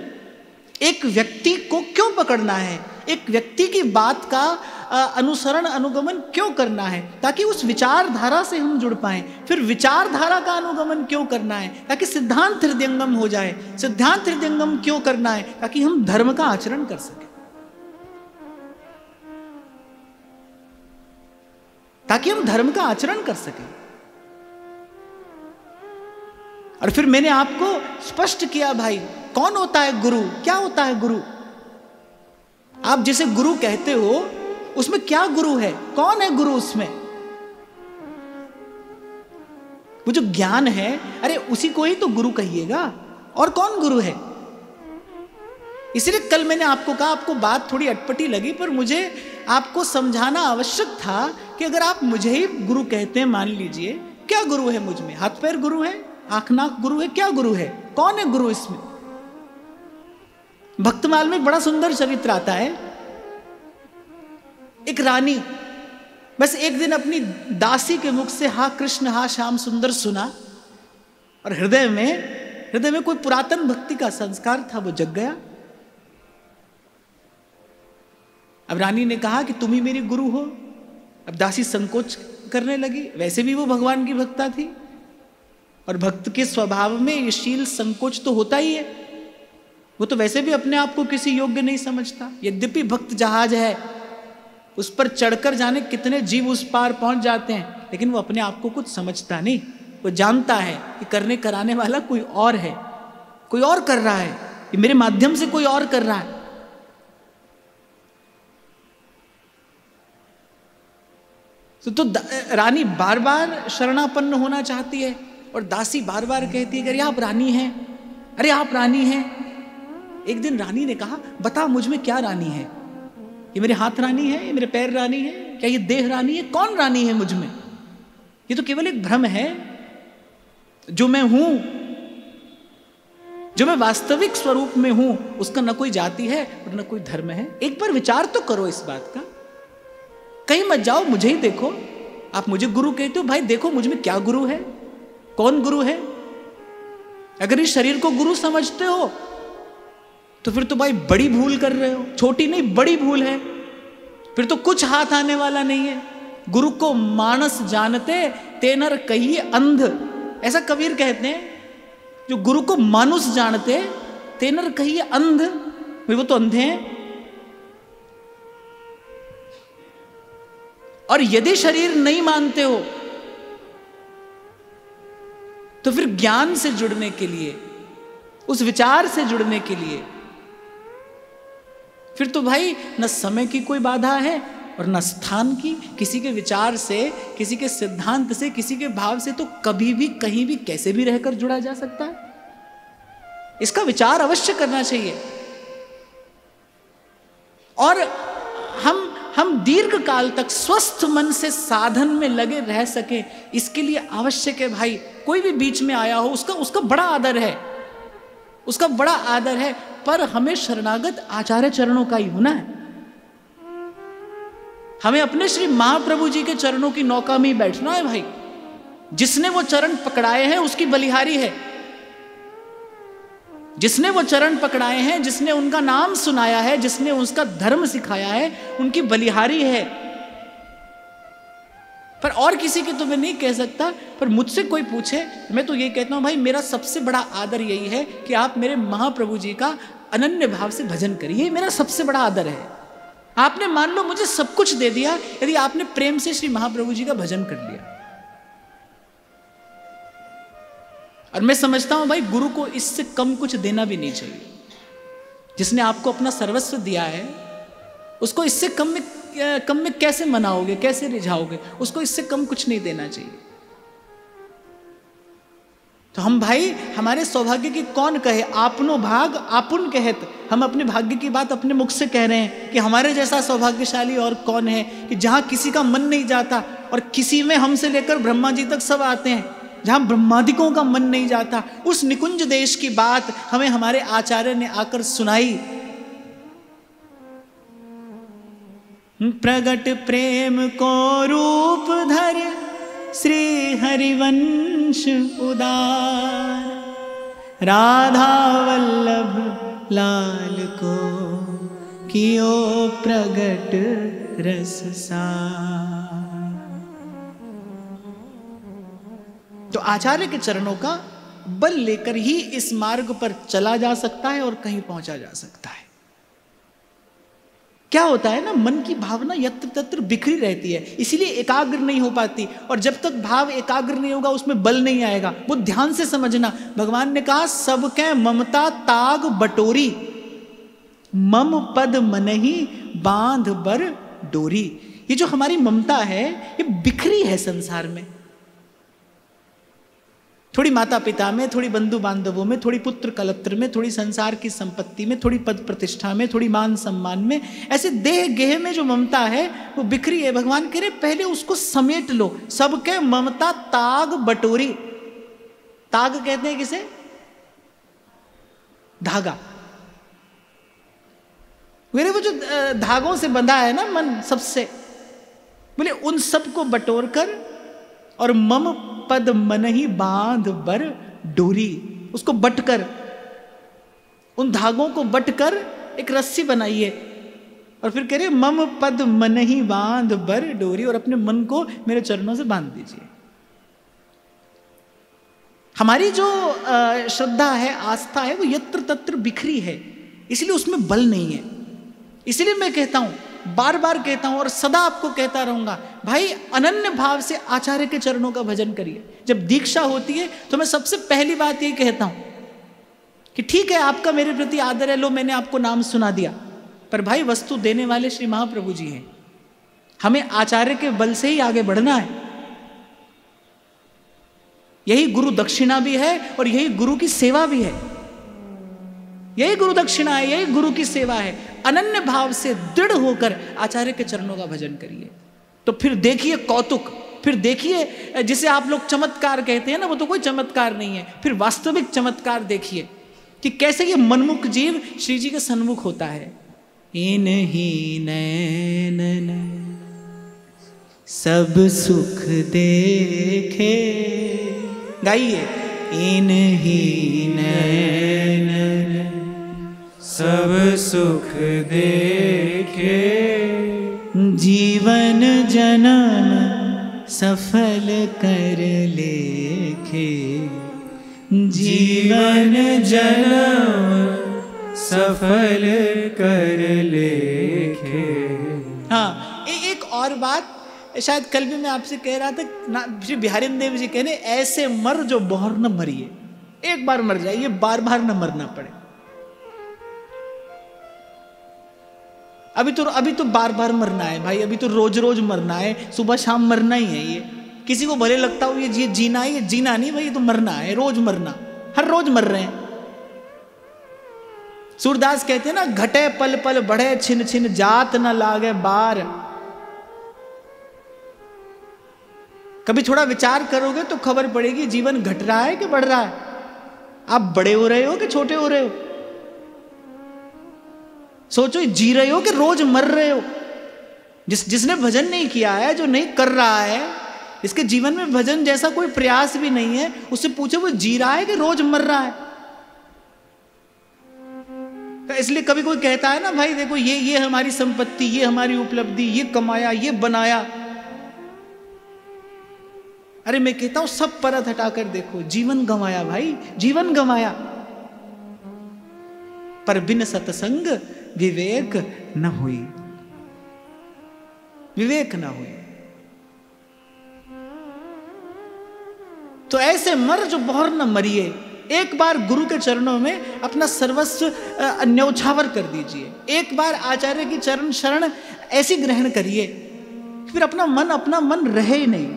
एक व्यक्ति को क्यों पकड़ना है? एक व्यक्ति की बात का अनुसरण अनुगमन क्यों करना है? ताकि उस विचारधारा से हम जुड़ पाएं। फिर विचारधारा का अनुगमन क्यों करना है? ताकि सिद्धांत हृदयंगम हो जाए। सिद्धांत हृदयंगम क्यों करना है? ताकि हम धर्म का आचरण कर सकें, ताकि हम धर्म का आचरण कर सकें। और फिर मैंने आपको स्पष्ट किया भाई, कौन होता है गुरु? क्या होता है गुरु? आप जिसे गुरु कहते हो उसमें क्या गुरु है? कौन है गुरु उसमें? वो जो ज्ञान है, अरे उसी को ही तो गुरु कहिएगा, और कौन गुरु है? इसलिए कल मैंने आपको कहा, आपको बात थोड़ी अटपटी लगी, पर मुझे आपको समझाना आवश्यक था कि अगर आप मुझे ही गुरु कहते हैं, मान लीजिए, क्या गुरु है मुझ में? हाथ पैर गुरु है? आंख नाक गुरु है? क्या गुरु है? कौन है गुरु इसमें? भक्तमाल में बड़ा सुंदर चरित्र आता है। एक रानी बस एक दिन अपनी दासी के मुख से हा कृष्ण हा श्याम सुंदर सुना और हृदय में कोई पुरातन भक्ति का संस्कार था, वो जग गया। अब रानी ने कहा कि तुम ही मेरी गुरु हो। अब दासी संकोच करने लगी, वैसे भी वो भगवान की भक्ता थी और भक्त के स्वभाव में ये शील संकोच तो होता ही है। वो तो वैसे भी अपने आप को किसी योग्य नहीं समझता। यद्यपि भक्त जहाज है, उस पर चढ़कर जाने कितने जीव उस पार पहुंच जाते हैं, लेकिन वो अपने आप को कुछ समझता नहीं। वो जानता है कि करने कराने वाला कोई और है, कोई और कर रहा है, ये मेरे माध्यम से कोई और कर रहा है। तो रानी बार बार शरणापन्न होना चाहती है और दासी बार बार कहती है कि अरे आप रानी हैं, अरे आप रानी हैं। एक दिन रानी ने कहा, बता मुझ में क्या रानी है? ये मेरे हाथ रानी है, ये मेरे पैर रानी है, क्या ये देह रानी है? कौन रानी है मुझ में? ये तो केवल एक भ्रम है। जो मैं हूं, जो मैं वास्तविक स्वरूप में हूं, उसका न कोई जाति है और न कोई धर्म है। एक बार विचार तो करो इस बात का। कहीं मत जाओ, मुझे ही देखो। आप मुझे गुरु कहते हो, भाई देखो मुझ में क्या गुरु है, कौन गुरु है। अगर इस शरीर को गुरु समझते हो तो फिर तो भाई बड़ी भूल कर रहे हो। छोटी नहीं, बड़ी भूल है। फिर तो कुछ हाथ आने वाला नहीं है। गुरु को मानस जानते तेनर कहिए अंध, ऐसा कबीर कहते हैं। जो गुरु को मानुस जानते तेनर कहिए अंध, भाई वो तो अंधे हैं। और यदि शरीर नहीं मानते हो तो फिर ज्ञान से जुड़ने के लिए, उस विचार से जुड़ने के लिए फिर तो भाई न समय की कोई बाधा है और न स्थान की। किसी के विचार से, किसी के सिद्धांत से, किसी के भाव से तो कभी भी, कहीं भी, कैसे भी रहकर जुड़ा जा सकता है। इसका विचार अवश्य करना चाहिए। और हम दीर्घ काल तक स्वस्थ मन से साधन में लगे रह सके, इसके लिए आवश्यक है भाई, कोई भी बीच में आया हो उसका बड़ा आदर है, उसका बड़ा आदर है। पर हमें शरणागत आचार्य चरणों का ही होना है। हमें अपने श्री महाप्रभु जी के चरणों की नौका में ही बैठना है भाई। जिसने वो चरण पकड़ाए हैं उसकी बलिहारी है। जिसने वो चरण पकड़ाए हैं, जिसने उनका नाम सुनाया है, जिसने उसका धर्म सिखाया है, उनकी बलिहारी है। पर और किसी की तो मैं नहीं कह सकता। पर मुझसे कोई पूछे, मैं तो ये कहता हूं भाई, मेरा सबसे बड़ा आदर यही है कि आप मेरे महाप्रभु जी का अनन्य भाव से भजन करिए। मेरा सबसे बड़ा आदर है। आपने मान लो मुझे सब कुछ दे दिया, यदि आपने प्रेम से श्री महाप्रभु जी का भजन कर लिया। और मैं समझता हूं भाई, गुरु को इससे कम कुछ देना भी नहीं चाहिए। जिसने आपको अपना सर्वस्व दिया है, उसको इससे कम में कैसे मनाओगे, कैसे रिझाओगे? उसको इससे कम कुछ नहीं देना चाहिए। तो हम भाई, हमारे सौभाग्य की कौन कहे, आपनो भाग आपुन कहत। हम अपने भाग्य की बात अपने मुख से कह रहे हैं कि हमारे जैसा सौभाग्यशाली और कौन है कि जहां किसी का मन नहीं जाता, और किसी में हमसे लेकर ब्रह्मा जी तक सब आते हैं, जहां ब्रह्मादिकों का मन नहीं जाता, उस निकुंज देश की बात हमें हमारे आचार्य ने आकर सुनाई। प्रगट प्रेम को रूप धर श्री हरिवंश उदार, राधा वल्लभ लाल को कियो प्रगट रस सार। तो आचार्य के चरणों का बल लेकर ही इस मार्ग पर चला जा सकता है और कहीं पहुंचा जा सकता है। क्या होता है ना, मन की भावना यत्र तत्र बिखरी रहती है, इसीलिए एकाग्र नहीं हो पाती। और जब तक भाव एकाग्र नहीं होगा, उसमें बल नहीं आएगा। वो ध्यान से समझना। भगवान ने कहा, सबके ममता ताग बटोरी, मम पद मनहि बांध बर डोरी। ये जो हमारी ममता है, ये बिखरी है संसार में। थोड़ी माता पिता में, थोड़ी बंधु बांधवों में, थोड़ी पुत्र कलत्र में, थोड़ी संसार की संपत्ति में, थोड़ी पद प्रतिष्ठा में, थोड़ी मान सम्मान में, ऐसे देह गेह में जो ममता है वो बिखरी है। भगवान कह रहे पहले उसको समेट लो। सबके ममता ताग बटोरी। ताग कहते हैं किसे? धागा। मेरे वो जो धागों से बंधा है ना मन सबसे, बोले उन सब को बटोर कर और मम पद मन ही बांध बर डोरी, उसको बटकर, उन धागों को बटकर एक रस्सी बनाइए और फिर कह रहे मम पद मन ही बांध बर डोरी, और अपने मन को मेरे चरणों से बांध दीजिए। हमारी जो श्रद्धा है, आस्था है, वो यत्र तत्र बिखरी है, इसलिए उसमें बल नहीं है। इसलिए मैं कहता हूं, बार बार कहता हूं और सदा आपको कहता रहूंगा, भाई अनन्य भाव से आचार्य के चरणों का भजन करिए। जब दीक्षा होती है तो मैं सबसे पहली बात यही कहता हूं कि ठीक है आपका मेरे प्रति आदर है, लो मैंने आपको नाम सुना दिया, पर भाई वस्तु देने वाले श्री महाप्रभु जी हैं, हमें आचार्य के बल से ही आगे बढ़ना है। यही गुरु दक्षिणा भी है और यही गुरु की सेवा भी है, यही गुरु दक्षिणा है, यही गुरु की सेवा है। अनन्य भाव से दृढ़ होकर आचार्य के चरणों का भजन करिए, तो फिर देखिए कौतुक, फिर देखिए जिसे आप लोग चमत्कार कहते हैं ना, वो तो कोई चमत्कार नहीं है, फिर वास्तविक चमत्कार देखिए कि कैसे ये मनमुख जीव श्री जी के सन्मुख होता है। इन्हीं नैनन सब सुख देखे, गाइए, इन्हीं नैनन सब सुख देखे, जीवन जन्म सफल कर लेखे, जीवन जन्म सफल कर लेखे। हाँ, एक और बात शायद कल भी मैं आपसे कह रहा था ना, श्री बिहारी देव जी कहने ऐसे मर जो बहुर न मरिए, एक बार मर जाइए, बार बार न मरना पड़े। अभी तो बार बार मरना है भाई, अभी तो रोज रोज मरना है, सुबह शाम मरना ही है। ये किसी को भले लगता हो ये जीना है, ये जीना नहीं भाई, ये तो मरना है, रोज मरना, हर रोज मर रहे हैं। सूरदास कहते हैं ना, घटे पल पल बढ़े छिन छिन, जात न लागे बार। कभी थोड़ा विचार करोगे तो खबर पड़ेगी जीवन घट रहा है कि बढ़ रहा है, आप बड़े हो रहे हो कि छोटे हो रहे हो। सोचो, जी रहे हो कि रोज मर रहे हो। जिसने भजन नहीं किया है, जो नहीं कर रहा है, इसके जीवन में भजन जैसा कोई प्रयास भी नहीं है, उससे पूछो वो जी रहा है कि रोज मर रहा है। तो इसलिए कभी कोई कहता है ना, भाई देखो ये हमारी संपत्ति, ये हमारी उपलब्धि, ये कमाया, ये बनाया। अरे मैं कहता हूं सब परत हटाकर देखो, जीवन गंवाया भाई, जीवन गंवाया। पर बिन सत्संग विवेक न हुई, विवेक न हुई। तो ऐसे मर जो बहुर न मरिए। एक बार गुरु के चरणों में अपना सर्वस्व न्यौछावर कर दीजिए, एक बार आचार्य की चरण शरण ऐसी ग्रहण करिए, फिर अपना मन रहे ही नहीं।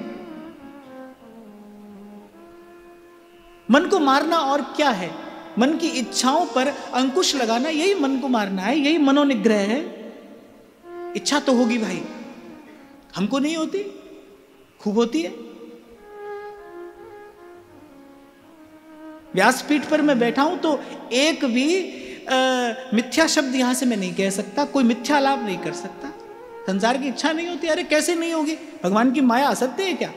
मन को मारना और क्या है? मन की इच्छाओं पर अंकुश लगाना, यही मन को मारना है, यही मनोनिग्रह है। इच्छा तो होगी भाई, हमको नहीं होती, खूब होती है। व्यासपीठ पर मैं बैठा हूं तो एक भी मिथ्या शब्द यहां से मैं नहीं कह सकता, कोई मिथ्या लाभ नहीं कर सकता। संसार की इच्छा नहीं होती, अरे कैसे नहीं होगी? भगवान की माया असत्य है क्या?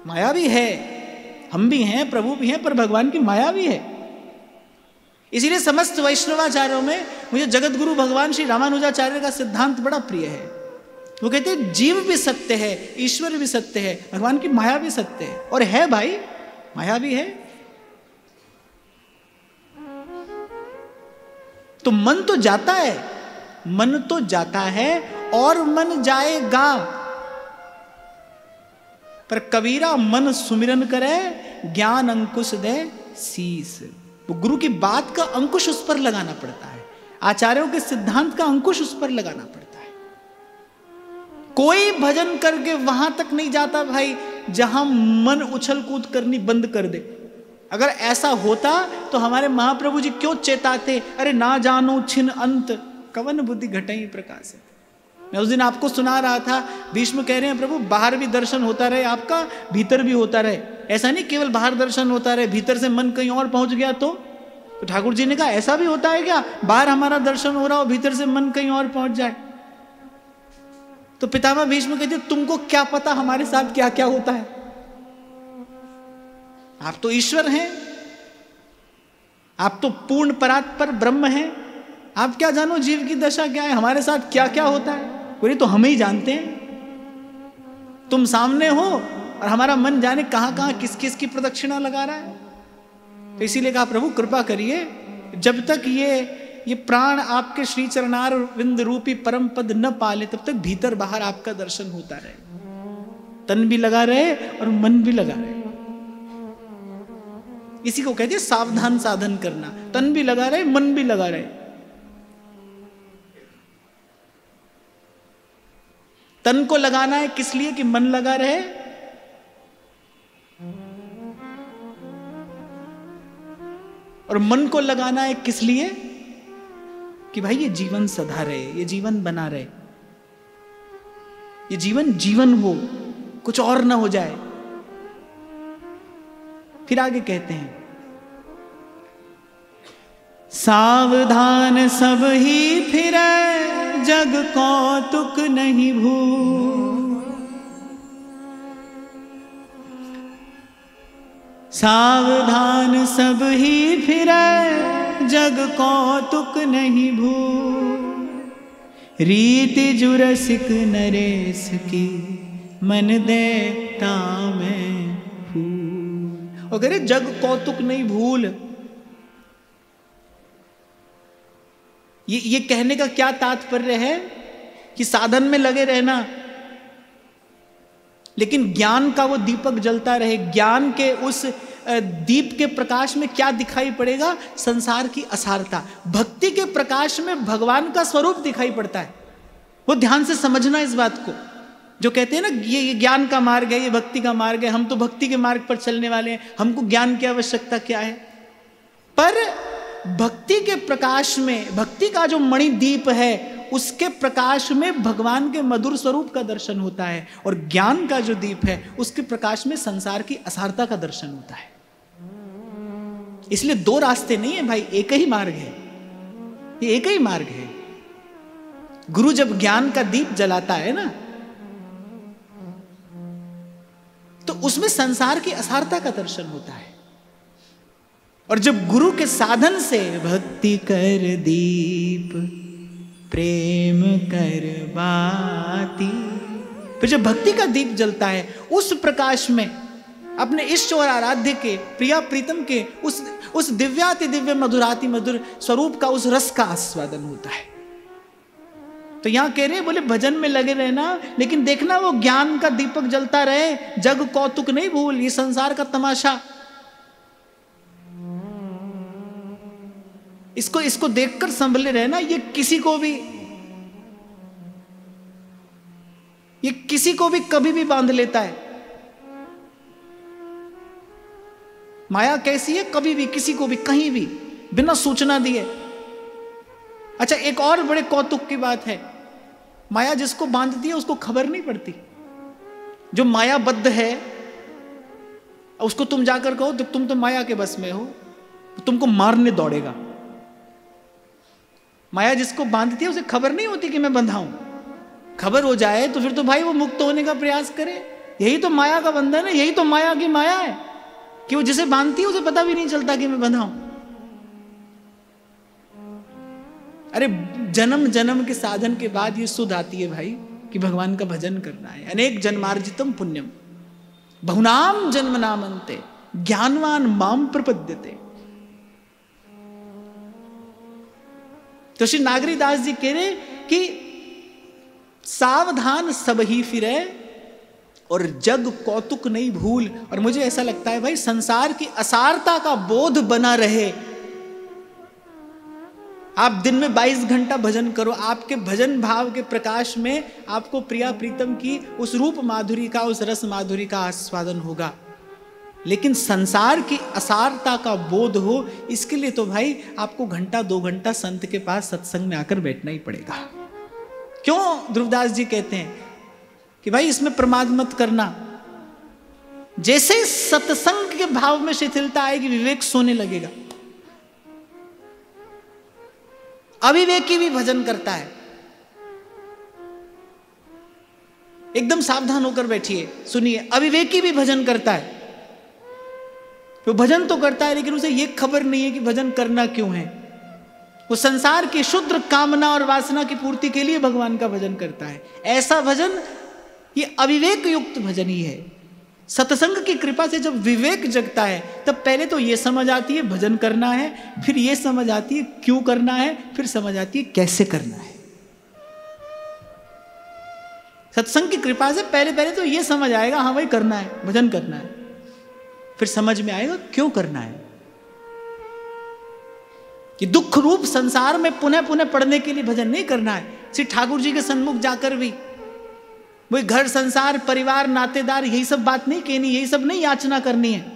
माया भी है, हम भी हैं, प्रभु भी हैं, पर भगवान की माया भी है। इसीलिए समस्त वैष्णवाचार्यों में मुझे जगत गुरु भगवान श्री रामानुजाचार्य का सिद्धांत बड़ा प्रिय है। वो कहते हैं जीव भी सत्य है, ईश्वर भी सत्य है, भगवान की माया भी सत्य है। और है भाई, माया भी है। तो मन तो जाता है, मन तो जाता है और मन जाएगा। पर कबीरा मन सुमिरन करे, ज्ञान अंकुश दे शीस। वो गुरु की बात का अंकुश उस पर लगाना पड़ता है, आचार्यों के सिद्धांत का अंकुश उस पर लगाना पड़ता है। कोई भजन करके वहां तक नहीं जाता भाई जहां मन उछल कूद करनी बंद कर दे। अगर ऐसा होता तो हमारे महाप्रभु जी क्यों चेताते, अरे ना जानो छिन अंत कवन बुद्धि घटई प्रकाश। मैं उस दिन आपको सुना रहा था, भीष्म कह रहे हैं प्रभु बाहर भी दर्शन होता रहे आपका, भीतर भी होता रहे। ऐसा नहीं केवल बाहर दर्शन होता रहे, भीतर से मन कहीं और पहुंच गया तो तो ठाकुर जी ने कहा ऐसा भी होता है क्या, बाहर हमारा दर्शन हो रहा हो, भीतर से मन कहीं और पहुंच जाए। तो पितामह भीष्म कहते तुमको क्या पता हमारे साथ क्या क्या होता है, आप तो ईश्वर हैं, आप तो पूर्ण परात्पर ब्रह्म हैं, आप क्या जानो जीव की दशा क्या है, हमारे साथ क्या क्या होता है, बोले तो हम ही जानते हैं। तुम सामने हो और हमारा मन जाने कहां कहां किस किस की प्रदक्षिणा लगा रहा है। तो इसीलिए कहा प्रभु कृपा करिए, जब तक ये प्राण आपके श्री चरणार विंद रूपी परम पद न पाले तब तक भीतर बाहर आपका दर्शन होता रहे, तन भी लगा रहे और मन भी लगा रहे। इसी को कहते हैं सावधान साधन करना, तन भी लगा रहे मन भी लगा रहे। तन को लगाना है किस लिए कि मन लगा रहे, और मन को लगाना है किस लिए कि भाई ये जीवन सधा रहे, ये जीवन बना रहे, ये जीवन जीवन हो, कुछ और ना हो जाए। फिर आगे कहते हैं सावधान सब ही फिरे जग कौतुक नहीं भूल, सावधान सब ही फिरे जग कौतुक नहीं भूल, रीति जुरसिक नरेश की मन देता मैं फूल। और कह रहे जग कौतुक नहीं भूल, ये कहने का क्या तात्पर्य है कि साधन में लगे रहना, लेकिन ज्ञान का वो दीपक जलता रहे। ज्ञान के उस दीप के प्रकाश में क्या दिखाई पड़ेगा, संसार की असारता। भक्ति के प्रकाश में भगवान का स्वरूप दिखाई पड़ता है। वो ध्यान से समझना इस बात को, जो कहते हैं ना ये ज्ञान का मार्ग है, ये भक्ति का मार्ग है, हम तो भक्ति के मार्ग पर चलने वाले हैं, हमको ज्ञान की आवश्यकता क्या है। पर भक्ति के प्रकाश में, भक्ति का जो मणिदीप है उसके प्रकाश में भगवान के मधुर स्वरूप का दर्शन होता है, और ज्ञान का जो दीप है उसके प्रकाश में संसार की असारता का दर्शन होता है। इसलिए दो रास्ते नहीं है भाई, एक ही मार्ग है, ये एक ही मार्ग है। गुरु जब ज्ञान का दीप जलाता है ना, तो उसमें संसार की असारता का दर्शन होता है। और जब गुरु के साधन से भक्ति कर दीप प्रेम कर बाती, फिर जब भक्ति का दीप जलता है उस प्रकाश में अपने इष्ट और आराध्य के प्रिया प्रीतम के उस दिव्याति दिव्य मधुराति मधुर स्वरूप का, उस रस का आस्वादन होता है। तो यहां कह रहे बोले भजन में लगे रहना, लेकिन देखना वो ज्ञान का दीपक जलता रहे, जग कौतुक नहीं भूल। ये संसार का तमाशा, इसको देखकर संभले रहना। ये किसी को भी कभी भी बांध लेता है। माया कैसी है, कभी भी किसी को भी कहीं भी बिना सूचना दिए। अच्छा, एक और बड़े कौतुक की बात है, माया जिसको बांधती है उसको खबर नहीं पड़ती। जो मायाबद्ध है उसको तुम जाकर कहो तो तुम तो माया के बस में हो, तो तुमको मारने दौड़ेगा। माया जिसको बांधती है उसे खबर नहीं होती कि मैं बंधा हूं। खबर हो जाए तो फिर तो भाई वो मुक्त होने का प्रयास करे। यही तो माया का बंधन है, यही तो माया की माया है कि वो जिसे बांधती है उसे पता भी नहीं चलता कि मैं बंधा हूं। अरे जन्म जन्म के साधन के बाद ये सुध आती है भाई कि भगवान का भजन करना है। अनेक जन्मार्जितम पुण्यम बहुनाम जन्म नामन्ते ज्ञानवान माम प्रपद्यते। तो श्री नागरीदास जी कह रहे कि सावधान सब ही फिरे और जग कौतुक नहीं भूल। और मुझे ऐसा लगता है भाई संसार की असारता का बोध बना रहे। आप दिन में 22 घंटा भजन करो, आपके भजन भाव के प्रकाश में आपको प्रिया प्रीतम की उस रूप माधुरी का, उस रस माधुरी का आस्वादन होगा। लेकिन संसार की असारता का बोध हो, इसके लिए तो भाई आपको घंटा 2 घंटा संत के पास सत्संग में आकर बैठना ही पड़ेगा। क्यों ध्रुवदास जी कहते हैं कि भाई इसमें प्रमाद मत करना। जैसे सत्संग के भाव में शिथिलता आएगी, विवेक सोने लगेगा। अविवेकी भी भजन करता है। एकदम सावधान होकर बैठिए, सुनिए, अविवेकी भी भजन करता है। वो भजन तो करता है लेकिन उसे ये खबर नहीं है कि भजन करना क्यों है। वो संसार की शुद्र कामना और वासना की पूर्ति के लिए भगवान का भजन करता है। ऐसा भजन ये अविवेक युक्त भजन ही है। सत्संग की कृपा से जब विवेक जगता है तब पहले तो ये समझ आती है भजन करना है, फिर ये समझ आती है क्यों करना है, फिर समझ आती है कैसे करना है। सत्संग की कृपा से पहले तो ये समझ आएगा हाँ भाई करना है, भजन करना है, फिर समझ में आएगा क्यों करना है। कि दुख रूप संसार में पुनः पुनः पढ़ने के लिए भजन नहीं करना है। श्री ठाकुर जी के सन्मुख जाकर भी वही घर संसार परिवार नातेदार यही सब बात नहीं कहनी, यही सब नहीं याचना करनी है।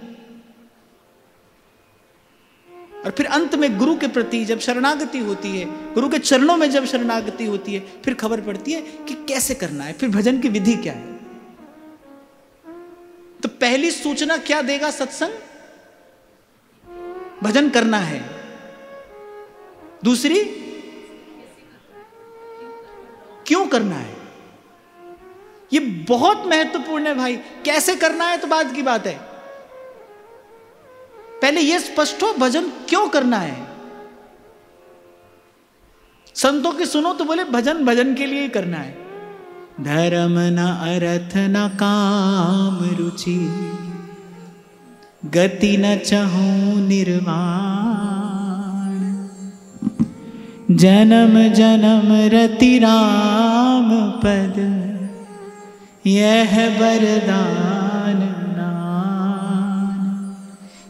और फिर अंत में गुरु के प्रति जब शरणागति होती है, गुरु के चरणों में जब शरणागति होती है, फिर खबर पड़ती है कि कैसे करना है, फिर भजन की विधि क्या है। तो पहली सूचना क्या देगा सत्संग? भजन करना है। दूसरी क्यों करना है। ये बहुत महत्वपूर्ण है भाई। कैसे करना है तो बाद की बात है, पहले यह स्पष्ट हो भजन क्यों करना है। संतों की सुनो तो बोले भजन भजन के लिए ही करना है। धर्म न अर्थ न काम रुचि, गति न चाहूं निर्वाण, जन्म जन्म रति राम पद, यह वरदान नान,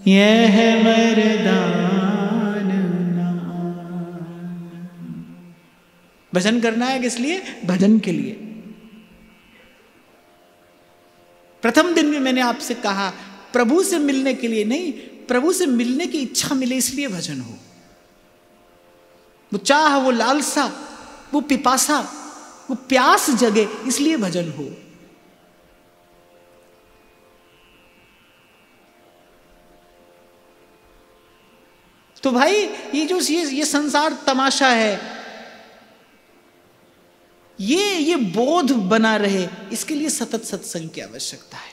यह वरदान नान। भजन करना है किस लिए? भजन के लिए। प्रथम दिन में मैंने आपसे कहा प्रभु से मिलने के लिए नहीं, प्रभु से मिलने की इच्छा मिले इसलिए भजन हो। वो चाह, वो लालसा, वो पिपासा, वो प्यास जगे इसलिए भजन हो। तो भाई ये जो ये संसार तमाशा है, ये बोध बना रहे इसके लिए सतत सत्संग की आवश्यकता है।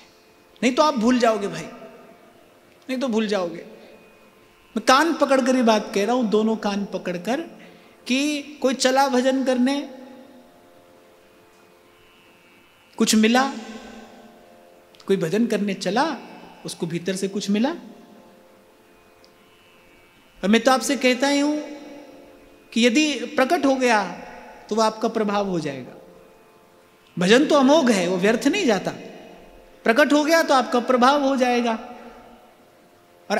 नहीं तो आप भूल जाओगे भाई, नहीं तो भूल जाओगे। मैं कान पकड़कर ये बात कह रहा हूं, दोनों कान पकड़कर, कि कोई चला भजन करने, कुछ मिला, कोई भजन करने चला, उसको भीतर से कुछ मिला। और मैं तो आपसे कहता ही हूं कि यदि प्रकट हो गया तो वह आपका प्रभाव हो जाएगा। भजन तो अमोघ है, वो व्यर्थ नहीं जाता। प्रकट हो गया तो आपका प्रभाव हो जाएगा। और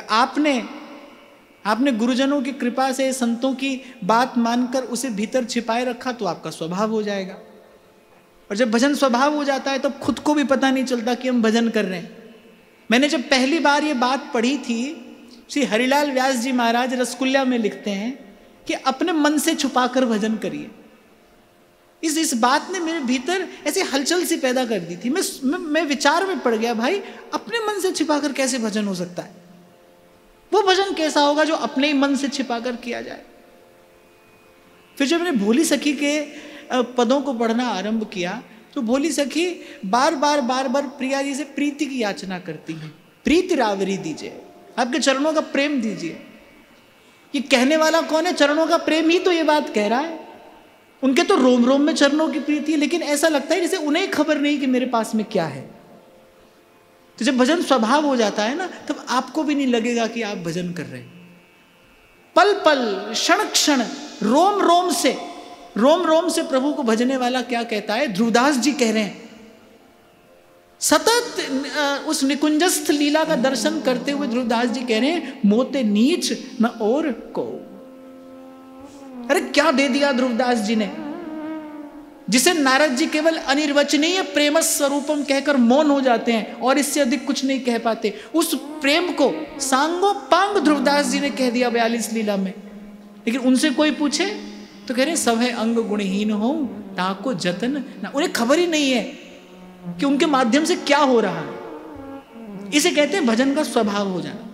आपने गुरुजनों की कृपा से, संतों की बात मानकर उसे भीतर छिपाए रखा तो आपका स्वभाव हो जाएगा। और जब भजन स्वभाव हो जाता है तब खुद को भी पता नहीं चलता कि हम भजन कर रहे हैं। मैंने जब पहली बार ये बात पढ़ी थी, श्री हरिलाल व्यास जी महाराज रसकुल्ला में लिखते हैं कि अपने मन से छुपाकर भजन करिए। इस बात ने मेरे भीतर ऐसी हलचल सी पैदा कर दी थी। मैं विचार में पड़ गया, भाई अपने मन से छिपाकर कैसे भजन हो सकता है? वो भजन कैसा होगा जो अपने ही मन से छिपाकर किया जाए? फिर जब मैंने भोली सखी के पदों को पढ़ना आरंभ किया तो भोली सखी बार बार प्रिया जी से प्रीति की याचना करती हैं। प्रीति रावरी दीजिए, आपके चरणों का प्रेम दीजिए। ये कहने वाला कौन है? चरणों का प्रेम ही तो ये बात कह रहा है। उनके तो रोम रोम में चरणों की प्रीति है, लेकिन ऐसा लगता है जैसे उन्हें खबर नहीं कि मेरे पास में क्या है। तो जब भजन स्वभाव हो जाता है ना, तब आपको भी नहीं लगेगा कि आप भजन कर रहे हैं। पल पल, क्षण क्षण, रोम रोम से प्रभु को भजने वाला क्या कहता है? ध्रुवदास जी कह रहे हैं, सतत उस निकुंजस्थ लीला का दर्शन करते हुए ध्रुवदास जी कह रहे हैं, मोते नीच न और को। अरे क्या दे दिया ध्रुवदास जी ने, जिसे नारद जी केवल अनिर्वचनीय प्रेम स्वरूपम कहकर मौन हो जाते हैं और इससे अधिक कुछ नहीं कह पाते। उस प्रेम को सांगो पांग ध्रुवदास जी ने कह दिया 42 लीला में। लेकिन उनसे कोई पूछे तो कह रहे सब है अंग गुणहीन हो ताको जतन ना। उन्हें खबर ही नहीं है कि उनके माध्यम से क्या हो रहा है। इसे कहते हैं भजन का स्वभाव हो जाना।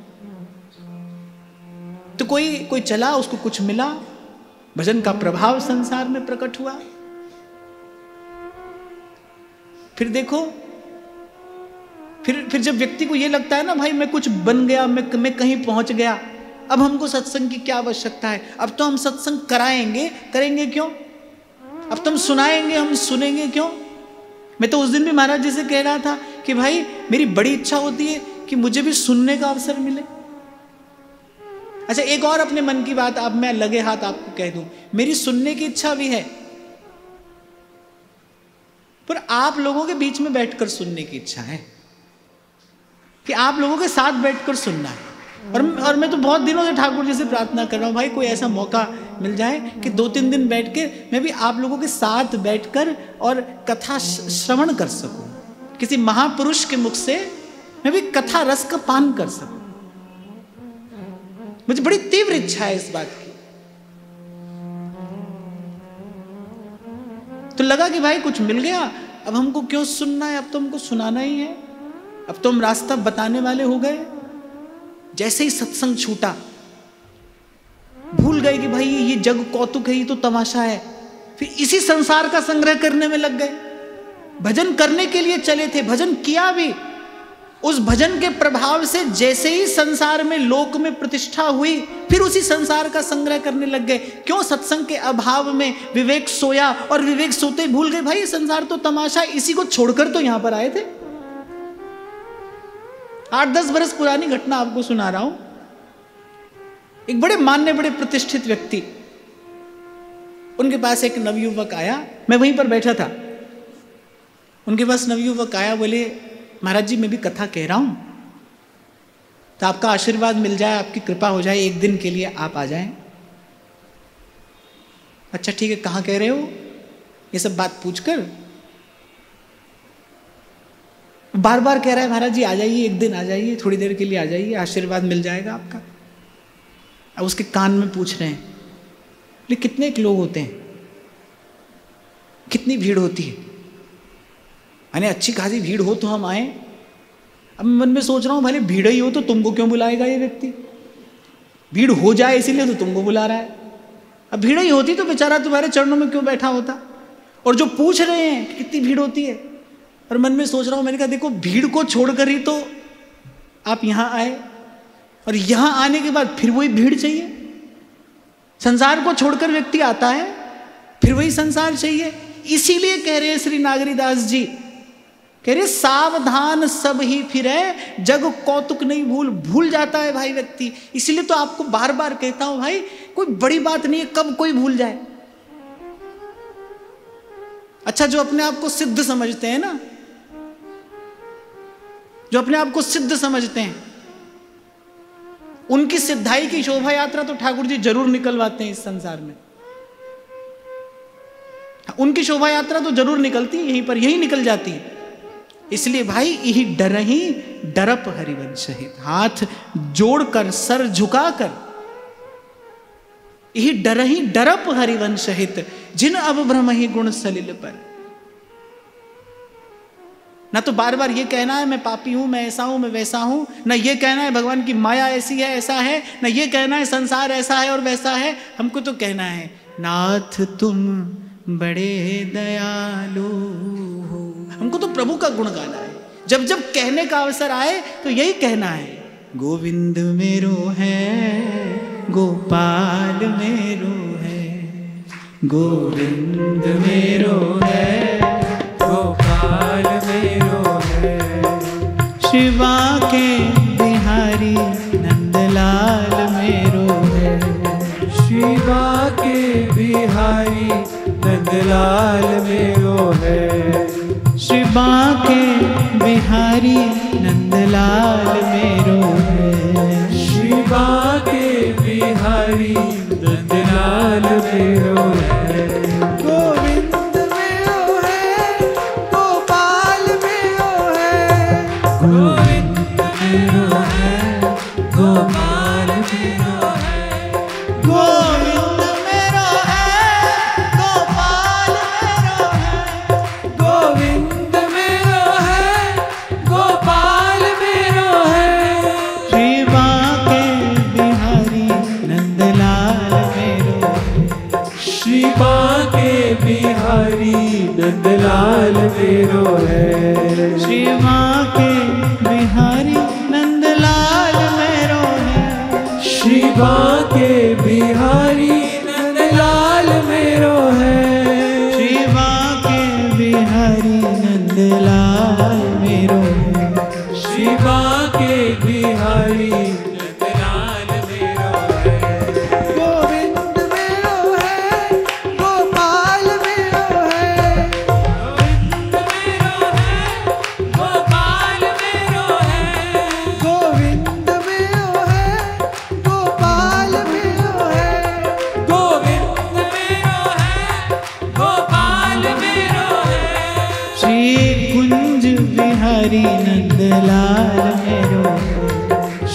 तो कोई चला, उसको कुछ मिला, भजन का प्रभाव संसार में प्रकट हुआ। फिर देखो, फिर जब व्यक्ति को यह लगता है ना भाई मैं कुछ बन गया, मैं कहीं पहुंच गया, अब हमको सत्संग की क्या आवश्यकता है, अब तो हम सत्संग करेंगे क्यों, अब तो हम सुनाएंगे, हम सुनेंगे क्यों। मैं तो उस दिन भी महाराज जी से कह रहा था कि भाई मेरी बड़ी इच्छा होती है कि मुझे भी सुनने का अवसर मिले। अच्छा, एक और अपने मन की बात अब मैं लगे हाथ आपको कह दूं, मेरी सुनने की इच्छा भी है, पर आप लोगों के बीच में बैठकर सुनने की इच्छा है, कि आप लोगों के साथ बैठकर सुनना है। और मैं तो बहुत दिनों से ठाकुर जी से प्रार्थना कर रहा हूं, भाई कोई ऐसा मौका मिल जाए कि 2-3 दिन बैठ के मैं भी आप लोगों के साथ बैठकर और कथा श्रवण कर सकूं, किसी महापुरुष के मुख से मैं भी कथा रस का पान कर सकूं। मुझे बड़ी तीव्र इच्छा है इस बात की। तो लगा कि भाई कुछ मिल गया, अब हमको क्यों सुनना है, अब तो हमको सुनाना ही है, अब तो हम रास्ता बताने वाले हो गए। जैसे ही सत्संग छूटा, भूल गए कि भाई ये जग कौतुक है, ये तो तमाशा है। फिर इसी संसार का संग्रह करने में लग गए। भजन करने के लिए चले थे, भजन किया भी। उस भजन के प्रभाव से जैसे ही संसार में, लोक में प्रतिष्ठा हुई, फिर उसी संसार का संग्रह करने लग गए। क्यों? सत्संग के अभाव में विवेक सोया, और विवेक सोते ही भूल गए भाई ये संसार तो तमाशा, इसी को छोड़कर तो यहां पर आए थे। 8-10 बरस पुरानी घटना आपको सुना रहा हूं। एक बड़े मान्य, बड़े प्रतिष्ठित व्यक्ति, उनके पास एक नवयुवक आया, मैं वहीं पर बैठा था। उनके पास नवयुवक आया, बोले महाराज जी मैं भी कथा कह रहा हूं, तो आपका आशीर्वाद मिल जाए, आपकी कृपा हो जाए, एक दिन के लिए आप आ जाएं। अच्छा ठीक है, कहां कह रहे हो, ये सब बात पूछकर बार बार कह रहा है महाराज जी आ जाइए, एक दिन आ जाइए, थोड़ी देर के लिए आ जाइए, आशीर्वाद मिल जाएगा आपका। अब उसके कान में पूछ रहे हैं, बोले कितने लोग होते हैं, कितनी भीड़ होती है, यानी अच्छी खासी भीड़ हो तो हम आए। अब मन में सोच रहा हूं भले भीड़ ही हो तो तुमको क्यों बुलाएगा ये व्यक्ति, भीड़ हो जाए इसीलिए तो तुमको बुला रहा है। अब भीड़ ही होती तो बेचारा तुम्हारे चरणों में क्यों बैठा होता। और जो पूछ रहे हैं कि कितनी भीड़ होती है, और मन में सोच रहा हूं, मैंने कहा देखो भीड़ को छोड़कर ही तो आप यहां आए, और यहां आने के बाद फिर वही भीड़ चाहिए। संसार को छोड़कर व्यक्ति आता है, फिर वही संसार चाहिए। इसीलिए कह रहे हैं श्री नागरीदास जी, कह रहे सावधान सब ही फिरे, जग कौतुक नहीं भूल जाता है भाई व्यक्ति। इसीलिए तो आपको बार बार कहता हूं भाई, कोई बड़ी बात नहीं है कब कोई भूल जाए। अच्छा, जो अपने आप को सिद्ध समझते हैं ना, जो अपने आप को सिद्ध समझते हैं, उनकी सिद्धाई की शोभा यात्रा तो ठाकुर जी जरूर निकलवाते हैं इस संसार में। उनकी शोभा यात्रा तो जरूर निकलती है, यहीं पर यही निकल जाती है। इसलिए भाई यही डरहि डरप हरिवंश हित, हाथ जोड़कर सर झुकाकर, यही डरहि डरप हरिवंश हित, जिन अब भ्रमहि गुण सलिल पर। ना तो बार बार ये कहना है मैं पापी हूं, मैं ऐसा हूं, मैं वैसा हूं, ना ये कहना है भगवान की माया ऐसी है ऐसा है, ना ये कहना है संसार ऐसा है और वैसा है। हमको तो कहना है नाथ तुम बड़े दयालु हो। हमको तो प्रभु का गुण गाना है। जब जब कहने का अवसर आए तो यही कहना है, गोविंद मेरो है, गोपाल मेरो है, गोविंद मेरो है, गोपाल मेरो है, शिवा के बिहारी नंदलाल मेरो है, शिवा के बिहारी नंदलाल मेरो है, शिवा के बिहारी नंदलाल मेरो है, शिवा के बिहारी नंदलाल मेरो है, गोविंद मेरो है, गोपाल मेरो है, गोविंद मेरो है, गोपाल मेरो है, गोविंद मेरो है, गोपाल मेरो है, गोविंद मेरो है, गोपाल मेरो है, शिवा के बिहारी नंदलाल मेरो है, श्री बांके बिहारी नंदलाल मेरो है। गोविंद मेरो है, गोपाल मेरो है। गोविंद मेरो है, गोपाल मेरो है। गोविंद मेरो है, गोपाल मेरो है। गोविंद मेरो है, गोपाल मेरो है। श्री कुंज बिहारी नंदलाल मेरो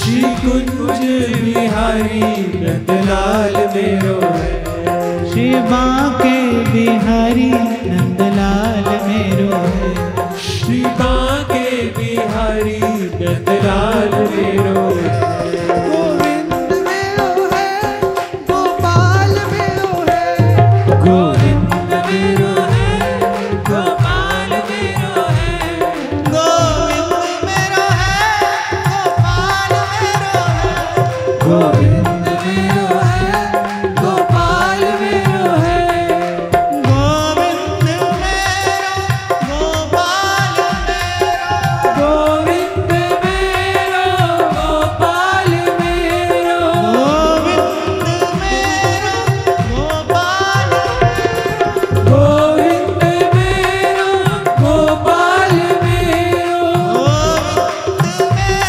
श्री कुंज बिहारी नंदलाल मेरो है। श्री बांके बिहारी नंदलाल मेरो है। श्री बांके बिहारी नंदलाल मेरो है। गोविंद मेरो है, गोपाल मेरो है। गोविंद मेरो है, गोपाल मेरो है। गोविंद मेरो है, गोपाल मेरो है। गोविंद मेरो है, गोपाल मेरो है। गोविंद मेरो, गोपाल मेरो। गोविंद मेरो, गोपाल मेरो। गोविंद मेरो, गोपाल मेरो। गोविंद मेरो, गोपाल मेरो। गोविंद मेरो,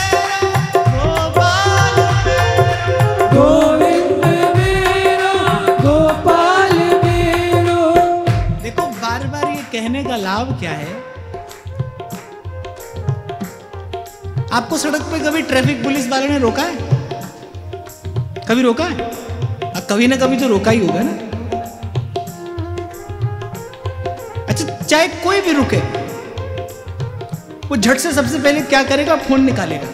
गोपाल मेरो। गोविंद मेरो, गोपाल मेरो। देखो बार बार ये कहने का लाभ क्या है? आपको सड़क पे कभी ट्रैफिक पुलिस वाले ने रोका है? कभी रोका है? कभी ना कभी तो रोका ही होगा ना। अच्छा, चाहे कोई भी रुके, वो झट से सबसे पहले क्या करेगा? फोन निकालेगा,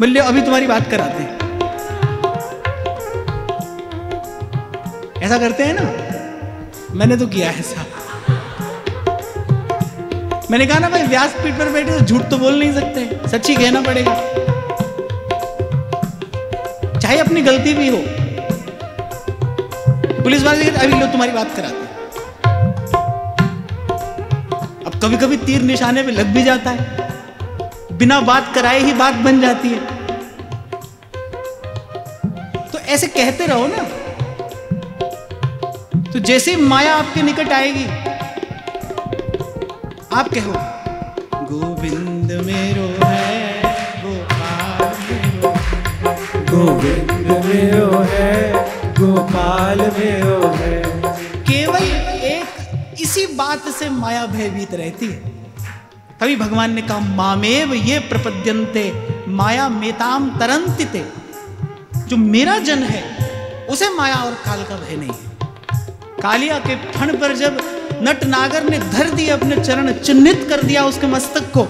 बोले अभी तुम्हारी बात कराते हैं। ऐसा करते हैं ना? मैंने तो किया है ऐसा। मैंने कहा ना भाई, व्यासपीठ पर बैठे तो झूठ तो बोल नहीं सकते, सच ही कहना पड़ेगा, चाहे अपनी गलती भी हो। पुलिस वाले कहते अभी लो तुम्हारी बात कराते हैं। अब कभी कभी तीर निशाने पे लग भी जाता है, बिना बात कराए ही बात बन जाती है। तो ऐसे कहते रहो ना, तो जैसे ही माया आपके निकट आएगी, आप कहो गोविंद मेरो है, गोपाल मेरो। गोविंद मेरो है, गोपाल मेरो है। केवल एक इसी बात से माया भयभीत रहती है। तभी भगवान ने कहा मामेव ये प्रपद्यन्ते माया मेताम तरंतिते। जो मेरा जन है उसे माया और काल का भय नहीं है। कालिया के फण पर जब नट नागर ने धर दिए अपने चरण, चिन्हित कर दिया उसके मस्तक को,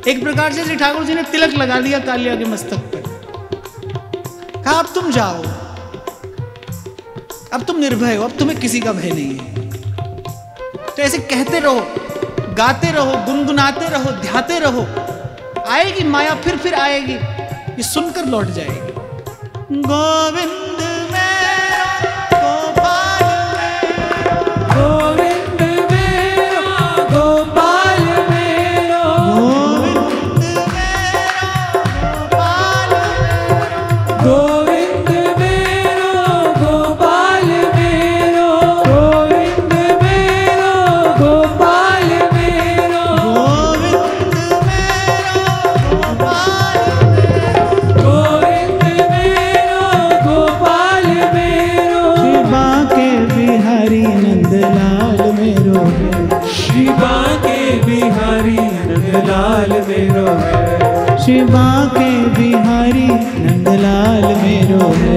एक प्रकार से श्री ठाकुर जी ने तिलक लगा दिया कालिया के मस्तक पर। कहा अब तुम जाओ, अब तुम निर्भय हो, अब तुम्हें किसी का भय नहीं है। तो ऐसे कहते रहो, गाते रहो, गुनगुनाते रहो, ध्याते रहो। आएगी माया, फिर आएगी, ये सुनकर लौट जाएगी। गोविंद मेरा, गोपाल मेरा। गोविंद मेरो, गोपाल मेरो। गोविंद मेरा, गोपाल मेरा। गोविंद मेरो, गोपाल मेरो। गोविंद मेरो, गोपाल मेरो। गोविंद मेरा, गोपाल मेरा। गोविंद मेरो, गोपाल मेरो। श्री बांके बिहारी नंदलाल मेरो है। श्री बांके बिहारी नंदलाल मेरो है। श्री बांके बिहारी नंदलाल मेरो है।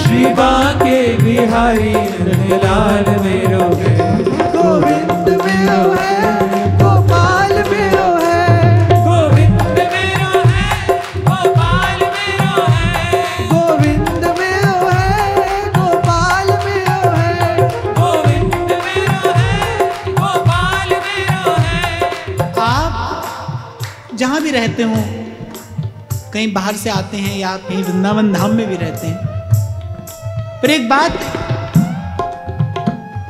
श्री बांके बिहारी नंदलाल मेरो है। गोविंद मेरो है, गोपाल मेरो है। गोविंद मेरो है, गोपाल मेरो है। गोविंद मेरो है, गोपाल मेरो है। गोविंद मेरो है, गोपाल मेरो है। आप जहां भी रहते हो, कहीं बाहर से आते हैं या कहीं वृंदावन धाम में भी रहते हैं, पर एक बात,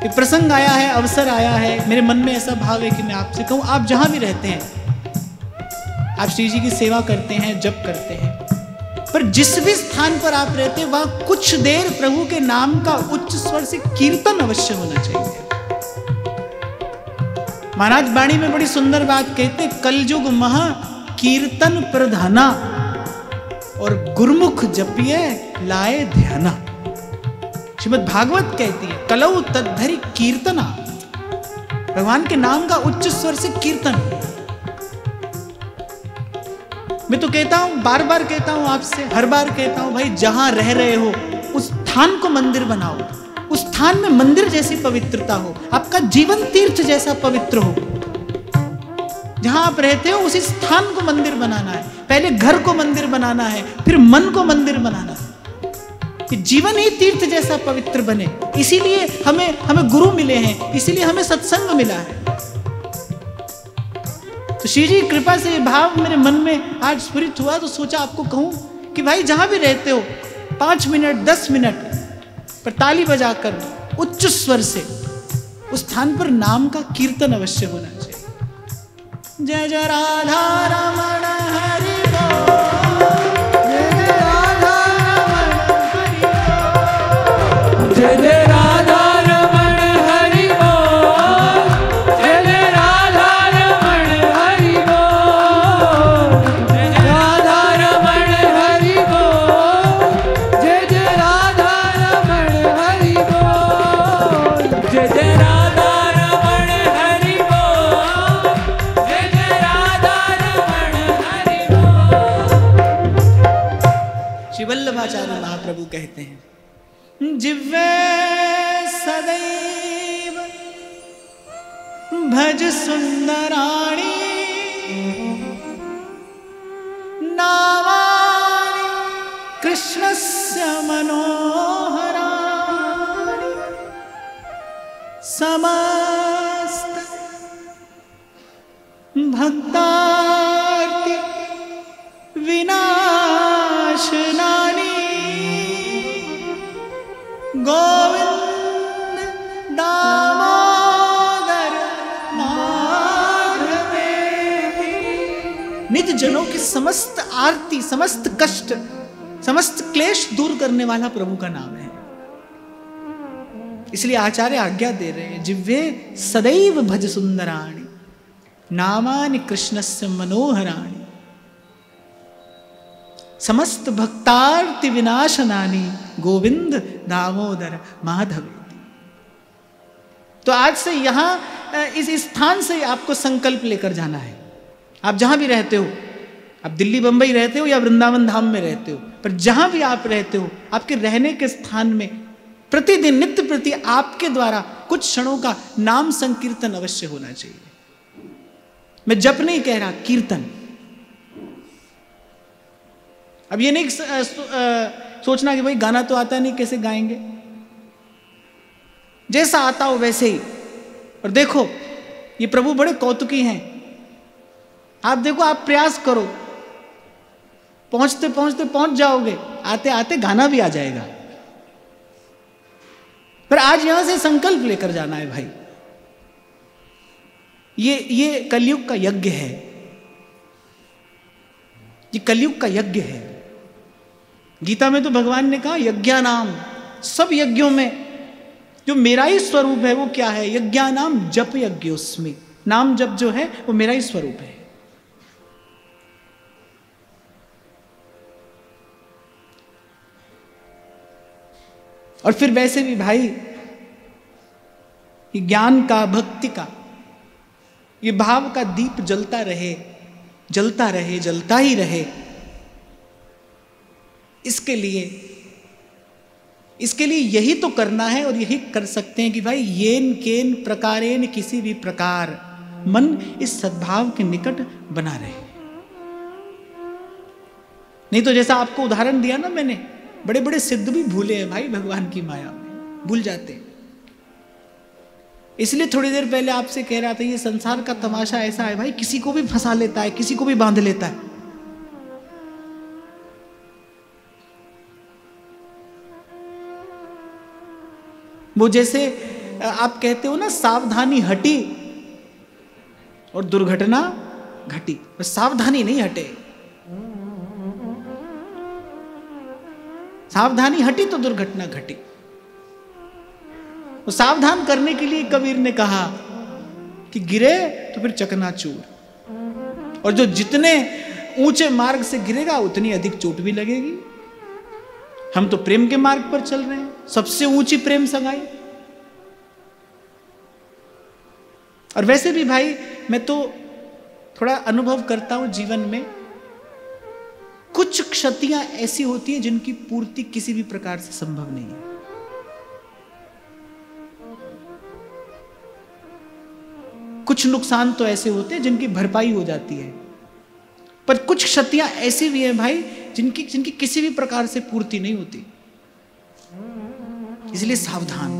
एक प्रसंग आया है, अवसर आया है, मेरे मन में ऐसा भाव है कि मैं आपसे कहूं, आप जहां भी रहते हैं, आप श्री जी की सेवा करते हैं, जप करते हैं, पर जिस भी स्थान पर आप रहते हैं वहां कुछ देर प्रभु के नाम का उच्च स्वर से कीर्तन अवश्य होना चाहिए। महाराज वाणी में बड़ी सुंदर बात कहते, कलयुग महा कीर्तन प्रधाना और गुरुमुख जपिए लाए ध्याना। श्रीमद् भागवत कहती है कलौ तद्धरि कीर्तना, भगवान के नाम का उच्च स्वर से कीर्तन। मैं तो कहता हूं, बार बार कहता हूं आपसे, हर बार कहता हूं, भाई जहां रह रहे हो उस स्थान को मंदिर बनाओ, उस स्थान में मंदिर जैसी पवित्रता हो, आपका जीवन तीर्थ जैसा पवित्र हो। जहां आप रहते हो उसी स्थान को मंदिर बनाना है। पहले घर को मंदिर बनाना है, फिर मन को मंदिर बनाना है, कि जीवन ही तीर्थ जैसा पवित्र बने। इसीलिए हमें गुरु मिले हैं, इसीलिए हमें सत्संग मिला है। तो श्री जी कृपा से भाव मेरे मन में आज स्फुरित हुआ, तो सोचा आपको कहूं कि भाई जहां भी रहते हो 5 मिनट 10 मिनट पर ताली बजाकर उच्च स्वर से उस स्थान पर नाम का कीर्तन अवश्य होना चाहिए। जय जय राधा रमण हरि बोल, जय जय राधा रमण, जय जय राधा रमण हरि बोल, जय जय राधा रमण हरि बोल, जय जय राधा रमण हरि बोल, जय जय राधा रमण हरि बोल, जय जय राधा रमण हरि बोल, जय जय राधा रमण हरि बोल। श्री वल्लभाचार्य महाप्रभु कहते हैं, जिव्वे सदैव भज सुंदराणी, नामानि कृष्णस्य मनोहराणि, समस्त भक्तार्ति विनाशनानि, गोविंद दामोदर माधवेति। निज जनों की समस्त आरती, समस्त कष्ट, समस्त क्लेश दूर करने वाला प्रभु का नाम है। इसलिए आचार्य आज्ञा दे रहे हैं, जिव्वे सदैव भज सुंदराणि, नामानि कृष्णस्य मनोहराणि, समस्त भक्तार्ति विनाशनानि, गोविंद दामोदर माधवेति। तो आज से यहां इस स्थान से आपको संकल्प लेकर जाना है। आप जहां भी रहते हो, आप दिल्ली बंबई रहते हो या वृंदावन धाम में रहते हो, पर जहां भी आप रहते हो, आपके रहने के स्थान में प्रतिदिन नित्य प्रति आपके द्वारा कुछ क्षणों का नाम संकीर्तन अवश्य होना चाहिए। मैं जप नहीं कह रहा, कीर्तन। अब ये नहीं सोचना कि भाई गाना तो आता नहीं, कैसे गाएंगे। जैसा आता हो वैसे ही। और देखो ये प्रभु बड़े कौतुकी हैं। आप देखो, आप प्रयास करो, पहुंचते पहुंचते पहुंच जाओगे, आते आते गाना भी आ जाएगा। पर आज यहां से संकल्प लेकर जाना है भाई। ये कलयुग का यज्ञ है, ये कलयुग का यज्ञ है। गीता में तो भगवान ने कहा यज्ञानाम, सब यज्ञों में जो मेरा ही स्वरूप है वो क्या है, यज्ञानाम जप यज्ञोस्मि। नाम जप जो है वो मेरा ही स्वरूप है। और फिर वैसे भी भाई ये ज्ञान का, भक्ति का, ये भाव का दीप जलता रहे, जलता रहे, जलता ही रहे। इसके लिए यही तो करना है और यही कर सकते हैं कि भाई येन केन प्रकारेन, किसी भी प्रकार मन इस सद्भाव के निकट बना रहे। नहीं तो जैसा आपको उदाहरण दिया ना मैंने, बड़े बड़े सिद्ध भी भूले हैं भाई भगवान की माया में, भूल जाते हैं। इसलिए थोड़ी देर पहले आपसे कह रहा था, ये संसार का तमाशा ऐसा है भाई, किसी को भी फंसा लेता है, किसी को भी बांध लेता है। वो जैसे आप कहते हो ना, सावधानी हटी और दुर्घटना घटी, बस सावधानी नहीं हटे। सावधानी हटी तो दुर्घटना घटी। वो सावधान करने के लिए कबीर ने कहा कि गिरे तो फिर चकनाचूर, और जो जितने ऊंचे मार्ग से गिरेगा उतनी अधिक चोट भी लगेगी। हम तो प्रेम के मार्ग पर चल रहे हैं, सबसे ऊंची प्रेम सगाई। और वैसे भी भाई मैं तो थोड़ा अनुभव करता हूं जीवन में, कुछ क्षतियां ऐसी होती हैं जिनकी पूर्ति किसी भी प्रकार से संभव नहीं है। कुछ नुकसान तो ऐसे होते हैं जिनकी भरपाई हो जाती है, पर कुछ क्षतियां ऐसी भी हैं भाई जिनकी किसी भी प्रकार से पूर्ति नहीं होती। इसलिए सावधान,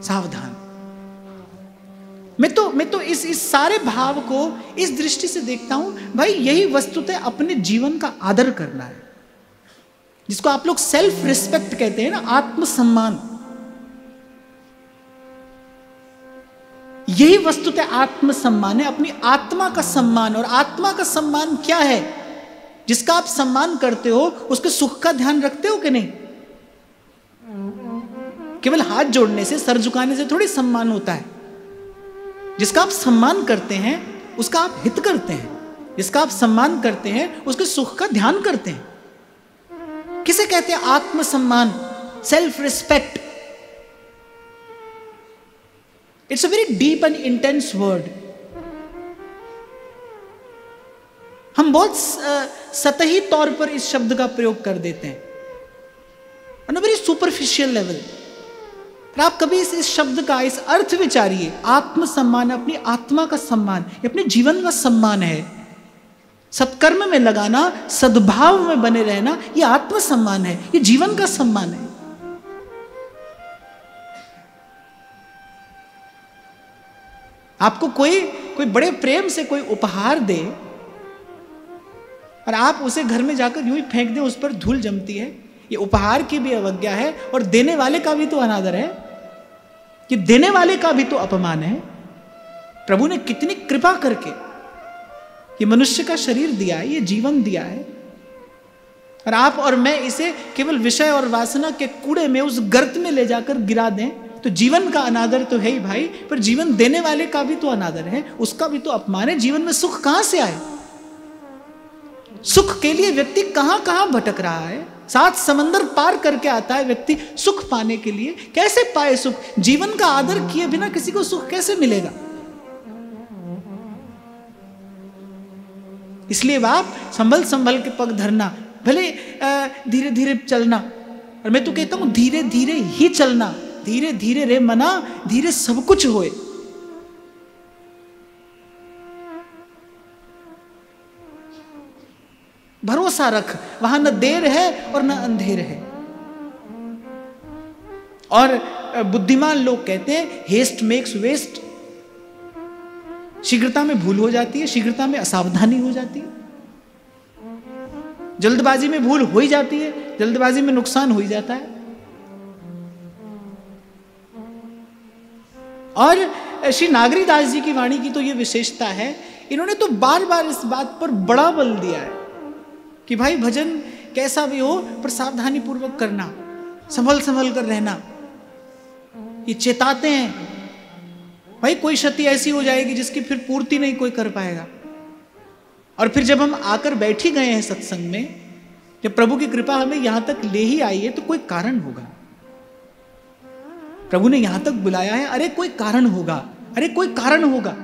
सावधान। मैं तो इस सारे भाव को इस दृष्टि से देखता हूं भाई, यही वस्तुतः अपने जीवन का आदर करना है, जिसको आप लोग सेल्फ रिस्पेक्ट कहते हैं ना, आत्मसम्मान। यही वस्तुतः आत्मसम्मान है, अपनी आत्मा का सम्मान। और आत्मा का सम्मान क्या है? जिसका आप सम्मान करते हो उसके सुख का ध्यान रखते हो कि नहीं? केवल हाथ जोड़ने से, सर झुकाने से थोड़ी सम्मान होता है। जिसका आप सम्मान करते हैं उसका आप हित करते हैं, जिसका आप सम्मान करते हैं उसके सुख का ध्यान करते हैं। किसे कहते हैं आत्मसम्मान, self respect? It's a very deep and intense word. हम बहुत सतही तौर पर इस शब्द का प्रयोग कर देते हैं, on a very superficial level. पर आप कभी इस शब्द का इस अर्थ विचारिए। आत्मसम्मान, अपनी आत्मा का सम्मान, ये अपने जीवन का सम्मान है। सत्कर्म में लगाना, सद्भाव में बने रहना, ये आत्मसम्मान है, ये जीवन का सम्मान है। आपको कोई बड़े प्रेम से कोई उपहार दे और आप उसे घर में जाकर यूं ही फेंक दें, उस पर धूल जमती है, ये उपहार की भी अवज्ञा है और देने वाले का भी तो अनादर है, कि देने वाले का भी तो अपमान है। प्रभु ने कितनी कृपा करके ये मनुष्य का शरीर दिया है, ये जीवन दिया है, और आप और मैं इसे केवल विषय और वासना के कूड़े में, उस गर्त में ले जाकर गिरा दें, तो जीवन का अनादर तो है ही भाई, पर जीवन देने वाले का भी तो अनादर है, उसका भी तो अपमान है। जीवन में सुख कहां से आए? सुख के लिए व्यक्ति कहां कहां भटक रहा है, 7 समंदर पार करके आता है व्यक्ति सुख पाने के लिए। कैसे पाए सुख? जीवन का आदर किए बिना किसी को सुख कैसे मिलेगा? इसलिए बाप संभल संभल के पग धरना, भले धीरे धीरे चलना, और मैं तो कहता हूं धीरे धीरे ही चलना। धीरे धीरे रे मना, धीरे सब कुछ होए। भरोसा रख, वहां न देर है और न अंधेर है। और बुद्धिमान लोग कहते हैं हेस्ट मेक्स वेस्ट। शीघ्रता में भूल हो जाती है, शीघ्रता में असावधानी हो जाती है, जल्दबाजी में भूल हो ही जाती है, जल्दबाजी में नुकसान हो ही जाता है। और श्री नागरीदास जी की वाणी की तो यह विशेषता है, इन्होंने तो बार बार इस बात पर बड़ा बल दिया है कि भाई भजन कैसा भी हो पर सावधानी पूर्वक करना, संभल संभल कर रहना। ये चेताते हैं भाई कोई क्षति ऐसी हो जाएगी जिसकी फिर पूर्ति नहीं कोई कर पाएगा। और फिर जब हम आकर बैठ ही गए हैं सत्संग में, जब प्रभु की कृपा हमें यहां तक ले ही आई है, तो कोई कारण होगा। प्रभु ने यहां तक बुलाया है, अरे कोई कारण होगा, अरे कोई कारण होगा।